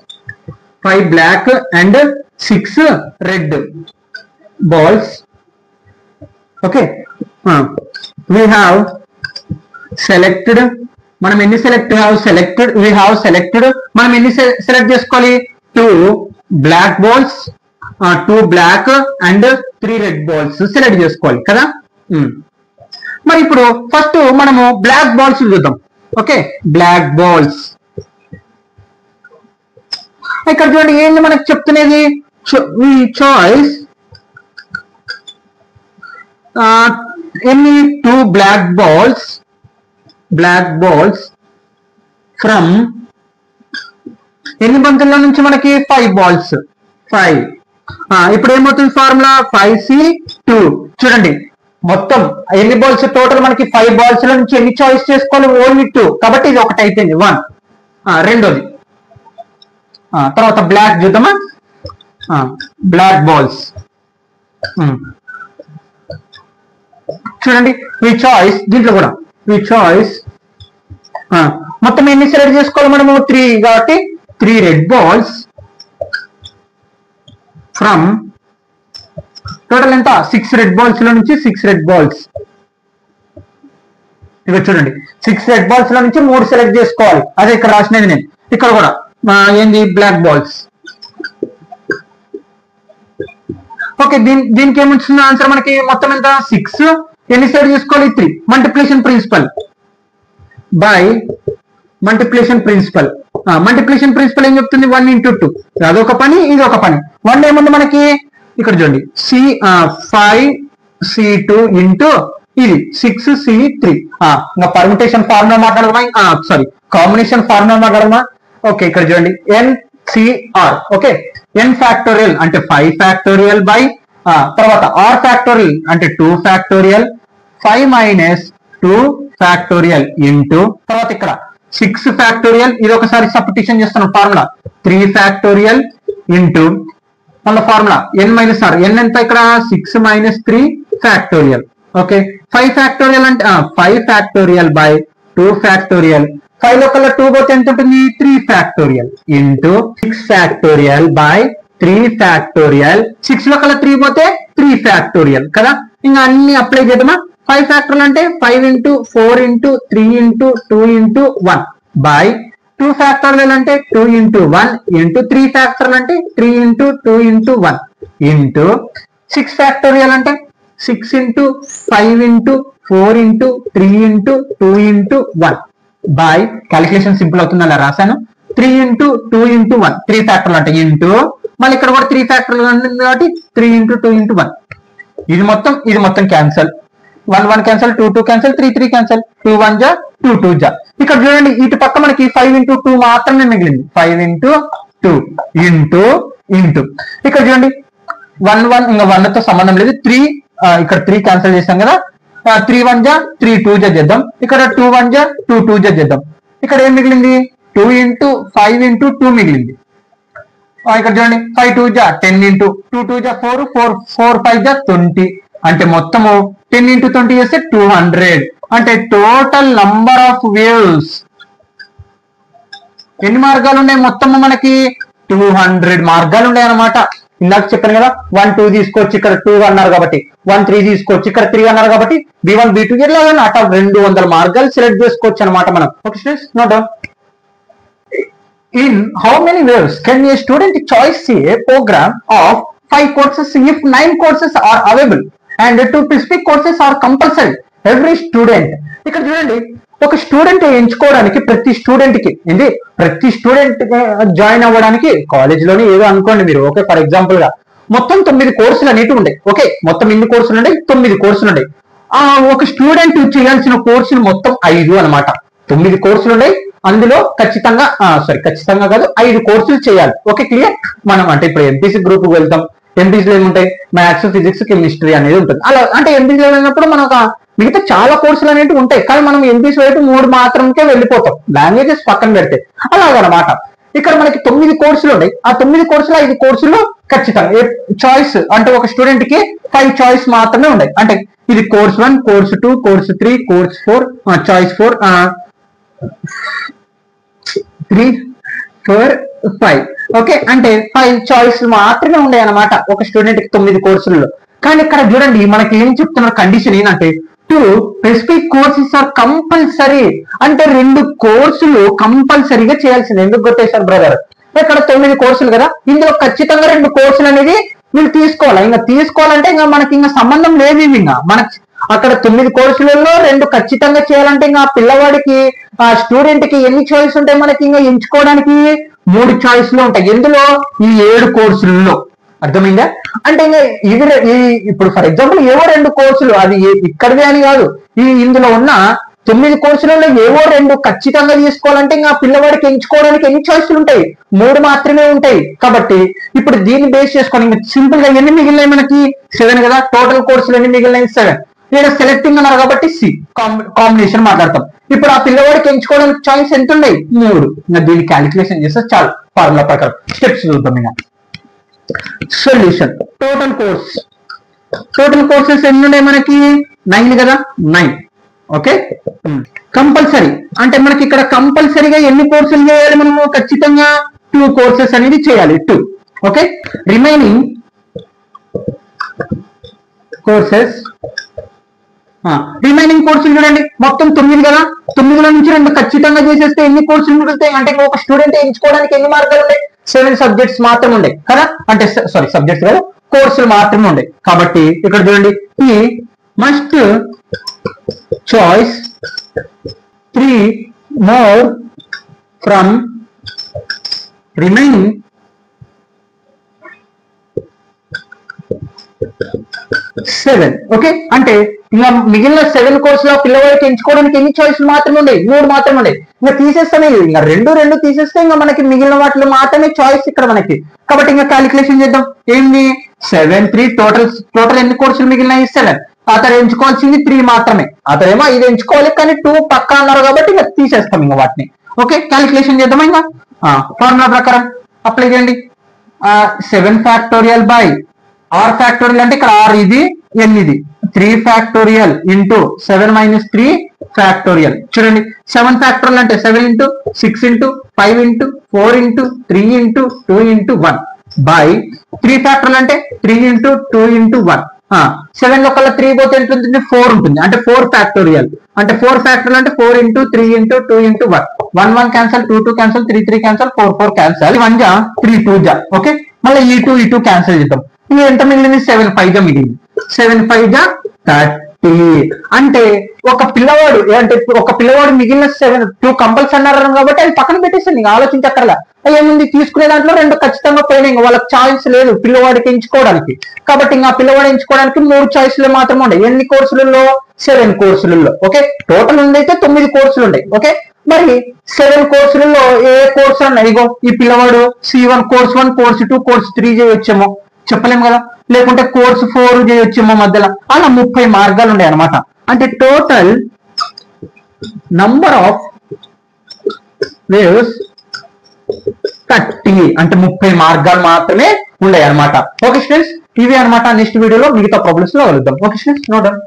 5 black and 6 red balls. Okay, we have selected, మనం ఎన్ని సెలెక్టెడ్ మనం ఎన్ని సెలెక్ట్ చేసుకోవాలి? 2 black balls, 2 black and 3 red balls select చేసుకోవాలి కదా. మరి ఇప్పుడు ఫస్ట్ మనము బ్లాక్ బాల్స్ చూద్దాం. ఓకే, బ్లాక్ బాల్స్ ఇక్కడ చూడండి ఏంటి మనకు చెప్తున్నది, చాయిస్ ఎన్ని 2 బ్లాక్ బాల్స్ ఫ్రమ్ ఎన్ని బంతుల్లో నుంచి మనకి 5 బాల్స్ 5. ఇప్పుడు ఏమవుతుంది ఫార్ములా 5C2. చూడండి మొత్తం ఎన్ని బాల్స్ టోటల్ మనకి 5 బాల్స్ లో నుంచి ఎన్ని చాయిస్ చేసుకోవాలి? ఓన్లీ 2, కాబట్టి ఇది ఒకటి అయిపోయింది 1. రెండోది తర్వాత బ్లాక్ చూద్దామా, బ్లాక్ బాల్స్ చూడండి వి చాయిస్, దీంట్లో కూడా వి చాయిస్ మొత్తం ఎన్ని సెలెక్ట్ చేసుకోవాలి మనము? 3, కాబట్టి 3 రెడ్ బాల్స్ ఫ్రమ్ టోటల్ ఎంత 6 రెడ్ బాల్స్ లో నుంచి 6 రెడ్ బాల్స్. ఇక్కడ చూడండి 6 రెడ్ బాల్స్ లో నుంచి 3 సెలెక్ట్ చేసుకోవాలి, అదే ఇక్కడ రాసినది నేను. ఇక్కడ కూడా ఏంది బ్లాక్ బాల్స్. ఓకే, దీనికి ఏమొచ్చింది ఆన్సర్ మనకి? మొత్తం ఎంత 6, ఎన్ని సెలెక్ట్ చేసుకోవాలి? 3. Multiplication principle by multiplication principle. Multiplication principle ఏం చెప్తుంది? 1 into 2. అదొక పని, ఇది ఒక పని. 1 ఏముంది మనకి? ఇక్కడ చూడండి 5C2 ఇంటూ ఇది 6C3. ఇంకా పర్ముటేషన్ ఫార్ములా మాట్లాడమా, సారీ కాంబినేషన్ ఫార్ములా మాట్లాడమా. ఓకే, ఇక్కడ చూడండి NCR. ఓకే, n ఫ్యాక్టోరియల్ అంటే 5 ఫ్యాక్టోరియల్ బై తర్వాత r ఫ్యాక్టోరియల్ అంటే 2 ఫ్యాక్టోరియల్ 5 మైనస్ 2 ఫ్యాక్టోరియల్ ఇంటూ తర్వాత ఇక్కడ 6 ఫ్యాక్టోరియల్, ఇది ఒకసారి సబ్స్టిట్యూషన్ చేస్తున్నాం ఫార్ములా 3 ఫ్యాక్టోరియల్ ఇంటూ మళ్ళీ formula n minus r. n ఎంత ఇక్కడ 6 మైనస్ 3 ఫ్యాక్టోరియల్. ఓకే, 5 ఫ్యాక్టోరియల్ అంటే 5 ఫ్యాక్టోరియల్ బై 2 ఫ్యాక్టోరియల్. 5 లో కల్లా 2 పోతే ఎంత ఉంటుంది? 3 factorial into 6 factorial by 3 factorial. 6 లో కల్లా 3 పోతే 3 ఫ్యాక్టోరియల్ కదా. ఇంకా అన్ని అప్లై చేద్దామా? 5 ఫ్యాక్టోరియల్ అంటే 5 into 4 into 3 into 2 into 1 by 2 factorial అంటే 2 into 1 into 3 ఫ్యాక్టోరియల్ అంటే 3 into 2 into 1 ఇంటూ 6 ఫ్యాక్టోరియల్ అంటే 6 into 5 into 4 into 3 into 2 into 1 by calculation simple అవుతుంది అలా రాశాను 3 into 2 into 1 3 ఫ్యాక్టోరియల్ అంటే ఇంటూ మళ్ళీ ఇక్కడ కూడా 3 ఫ్యాక్టోరియల్ ఉంటుంది కాబట్టి 3 into 2 into 1. ఇది మొత్తం క్యాన్సల్, 1 1 క్యాన్సల్, 2 2 క్యాన్సల్, 3 3 క్యాన్సల్, 2 1 జా 2 2 జా. ఇక్కడ చూడండి ఇటు పక్క మనకి 5 into 2 మాత్రమే మిగిలింది, 5 into 2 ఇంటూ ఇక్కడ చూడండి 1 1 ఇంకా 1 తో సంబంధం లేదు, 3 ఇక్కడ 3 క్యాన్సిల్ చేస్తాం కదా, 3 1 జా 3 2 జా చేద్దాం, ఇక్కడ 2 1 జా 2 2 జా చేద్దాం. ఇక్కడ ఏం మిగిలింది 2 into 5 into 2 మిగిలింది. ఇక్కడ చూడండి 5 2 జా 10 into 2 2 జా 4 4 5 జా 20, అంటే మొత్తము 10 into 20 చేస్తే 200. అంటే టోటల్ నంబర్ ఆఫ్ వేవ్స్ ఎన్ని మార్గాలు ఉన్నాయి, మొత్తము మనకి 200 మార్గాలు ఉన్నాయి అనమాట. ఇందాక చెప్పాను కదా 1 2 తీసుకోవచ్చు, ఇక్కడ 2 అన్నారు కాబట్టి 1 3 తీసుకోవచ్చు, ఇక్కడ 3 అన్నారు కాబట్టి B1 B2 ఇలా అట 200 మార్గాలు సెలెక్ట్ చేసుకోవచ్చు అనమాట మనం. Okay students, note down. In how many waves can a student choose a program of 5 courses if 9 courses are available and 2 specific courses are compulsory? Every student, ఇక్కడ చూడండి ఒక స్టూడెంట్ ఎంచుకోవడానికి ప్రతి స్టూడెంట్ కి ఏంటి, ప్రతి స్టూడెంట్ జాయిన్ అవ్వడానికి కాలేజీలోనే ఏదో అనుకోండి మీరు. ఓకే, ఫర్ ఎగ్జాంపుల్ గా మొత్తం 9 కోర్సులు అనేవి ఉండే. ఓకే, మొత్తం ఎన్ని కోర్సులు ఉండే, 9 కోర్సులు ఉండే. ఒక స్టూడెంట్ చేయాల్సిన కోర్సులు మొత్తం 5 అనమాట. 9 కోర్సులు ఉన్నాయి, అందులో ఖచ్చితంగా ఖచ్చితంగా కాదు 5 కోర్సులు చేయాలి. Okay, clear. మనం అంటే ఇప్పుడు ఎంపీసీ గ్రూప్ వెళ్తాం, ఎంపీసీలో ఏముంటాయి, మ్యాథ్స్ ఫిజిక్స్ కెమిస్ట్రీ అనేది ఉంటుంది. అలా అంటే ఎంపీసీలో వెళ్ళినప్పుడు మనకు మిగతా చాలా కోర్సులు అనేవి ఉంటాయి, కానీ మనం ఎంపీసీ వైపు 3 మాత్రంకే వెళ్ళిపోతాం, లాంగ్వేజెస్ పక్కన పెడితే. అలాగనమాట ఇక్కడ మనకి 9 కోర్సులు ఉన్నాయి. ఆ 9 కోర్సులు 5 కోర్సులు ఖచ్చితంగా చాయిస్, అంటే ఒక స్టూడెంట్ కి 5 చాయిస్ మాత్రమే ఉన్నాయి. అంటే ఇది course 1, course 2, course 3, course 4, choice 4 3 4 5. Okay, అంటే 5 చాయిస్ మాత్రమే ఉండే అనమాట ఒక స్టూడెంట్ కి 9 కోర్సుల్లో. కానీ ఇక్కడ చూడండి మనకి ఏం చెప్తున్నారు, కండిషన్ ఏంటంటే 2 స్పెసిఫిక్ కోర్సెస్ ఆర్ కంపల్సరీ. అంటే 2 కోర్సులు కంపల్సరీగా చేయాల్సింది. ఎందుకు కొట్టేశారు బ్రదర్, ఇక్కడ 9 కోర్సులు కదా, ఇందులో ఖచ్చితంగా 2 కోర్సులు అనేది మీరు తీసుకోవాలి. ఇంకా తీసుకోవాలంటే ఇంకా మనకి ఇంకా సంబంధం లేదు. ఇంకా మనకి అక్కడ 9 కోర్సులలో 2 ఖచ్చితంగా చేయాలంటే ఇంకా పిల్లవాడికి ఆ స్టూడెంట్ కి ఎన్ని చాయిస్ ఉంటాయి, మనకి ఇంకా ఎంచుకోవడానికి 3 చాయిస్లు ఉంటాయి. ఎందులో ఈ 7 కోర్సులలో. అర్థమైందా? అంటే ఇంకా ఇది ఇప్పుడు ఫర్ ఎగ్జాంపుల్ ఏవో 2 కోర్సులు, అది ఇక్కడదే అని కాదు, ఇందులో ఉన్న 9 కోర్సులలో ఏవో 2 ఖచ్చితంగా తీసుకోవాలంటే ఇంకా పిల్లవాడికి ఎంచుకోవడానికి ఎన్ని చాయిస్లు ఉంటాయి, 3 మాత్రమే ఉంటాయి. కాబట్టి ఇప్పుడు దీన్ని బేస్ చేసుకొని సింపుల్ గా ఎన్ని మిగిలినాయి, మనకి 7 కదా, టోటల్ కోర్సులు ఎన్ని మిగిలినాయి 7. నేను సెలెక్టింగ్ అన్నారు కాబట్టి సి కాంబినేషన్ మాట్లాడతాం. ఇప్పుడు ఆ పిల్లవాడికి ఎంచుకోవడానికి చాయిస్ ఎంత ఉన్నాయి, 3. ఇంకా దీన్ని క్యాలిక్యులేషన్ చేస్తే చాలు, ఫార్ములా ప్రకారం స్టెప్స్ చూద్దాం. ఇంకా సొల్యూషన్, టోటల్ కోర్సెస్ ఎన్ని ఉన్నాయి మనకి 9 కదా, 9. ఓకే, కంపల్సరీ అంటే మనకి ఇక్కడ కంపల్సరీగా ఎన్ని కోర్సులు చేయాలి, మనము ఖచ్చితంగా 2 కోర్సెస్ అనేది చేయాలి, 2. ఓకే, రిమైనింగ్ కోర్సెస్ చూడండి మొత్తం 9 కదా, 9లో నుంచి 2 ఖచ్చితంగా చేసేస్తే ఎన్ని కోర్సులు మిగులుతాయి, అంటే ఒక స్టూడెంట్ ఎంచుకోవడానికి ఎన్ని మార్గాలు ఉన్నాయి, 7 సబ్జెక్ట్స్ మాత్రమే ఉండే కదా, అంటే సబ్జెక్ట్స్ కదా, కోర్సులు మాత్రమే ఉండే. కాబట్టి ఇక్కడ చూడండి ఈ must choice 3 more from remaining 7. Okay, అంటే ఇంకా మిగిలిన 7 కోర్సులో పిల్లవాడికి ఎంచుకోవడానికి ఎన్ని చాయిస్లు మాత్రమే ఉన్నాయి, 3 మాత్రమే ఉన్నాయి. ఇంకా తీసేస్తానే, ఇంకా 2 తీసేస్తే ఇంకా మనకి మిగిలిన వాటిలో మాత్రమే చాయిస్ ఇక్కడ మనకి. కాబట్టి ఇంకా క్యాలిక్యులేషన్ చేద్దాం. ఏంది 7 3 టోటల్ ఎన్ని కోర్సులు మిగిలినాయి 7. అతను ఎంచుకోవాల్సింది 3 మాత్రమే. అతనేమో ఇది ఎంచుకోవాలి కానీ 2 పక్కా అన్నారు కాబట్టి ఇంకా తీసేస్తాం ఇంకా వాటిని. ఓకే, క్యాలిక్యులేషన్ చేద్దాం. ఇంకా ఫార్ములా ప్రకారం అప్లై చేయండి. 7 ఫ్యాక్టోరియల్ బై r ఫ్యాక్టోరియల్, అంటే ఇక్కడ r ఇది n ఇది 3 ఫ్యాక్టోరియల్ ఇంటూ 7 - 3 ఫ్యాక్టోరియల్. చూడండి 7 ఫ్యాక్టోరియల్ అంటే 7 into 6 into 5 into 4 into 3 into 2 into 1 by 3 factorial అంటే 3 into 2 into 1. 7 లో కల్లా 3 పోతే ఎంత ఉంటుంది, 4 ఉంటుంది. అంటే 4 ఫ్యాక్టోరియల్ అంటే 4 ఫ్యాక్టోరియల్ అంటే 4 into 3 into 2 into 1. 1 1 cancel, 2 2 cancel, 3 3 cancel, 4 4 cancel, 1 జా 3 2 జా. ఓకే, మళ్ళీ ఈ 2 క్యాన్సల్ చేద్దాం. ఇది ఎంత మిగిలింది, 7 5 జా మిగిలింది. 7 5 జా 30. అంటే ఒక పిల్లవాడు మిగిలిన 2 కంపల్సరీ అన్నారు కాబట్టి అది పక్కన పెట్టేసింది, ఇంకా ఆలోచించక్కర్లా. ఏముంది, తీసుకునే దాంట్లో 2 ఖచ్చితంగా పోయినాయి, వాళ్ళకి చాయిస్ లేదు పిల్లవాడికి ఎంచుకోవడానికి. కాబట్టి ఇంకా పిల్లవాడు ఎంచుకోవడానికి 3 చాయిస్లు మాత్రమే ఉన్నాయి. ఎన్ని కోర్సులలో, 7 కోర్సులలో. ఓకే, టోటల్ ఉండైతే 9 కోర్సులు ఉన్నాయి. ఓకే, మరి 7 కోర్సులలో ఏ కోర్సు అన్న, ఇగో ఈ పిల్లవాడు C1 కోర్స్ 1 కోర్స్ 2 కోర్స్ 3 చేయొచ్చేమో. చెప్పలేము కదా, లేకుంటే కోర్స్ 4 చేయొచ్చేమో మధ్యలో, అలా 30 మార్గాలు ఉన్నాయి అనమాట. అంటే టోటల్ నంబర్ ఆఫ్ వేవ్స్ 30, అంటే 30 మార్గాలు మాత్రమే ఉన్నాయి అనమాట. ఓకే స్టూడెంట్స్, ఇవి అనమాట. నెక్స్ట్ వీడియోలో మిగతా ప్రాబ్లమ్స్ లో కలుద్దాం. Okay students, no doubt.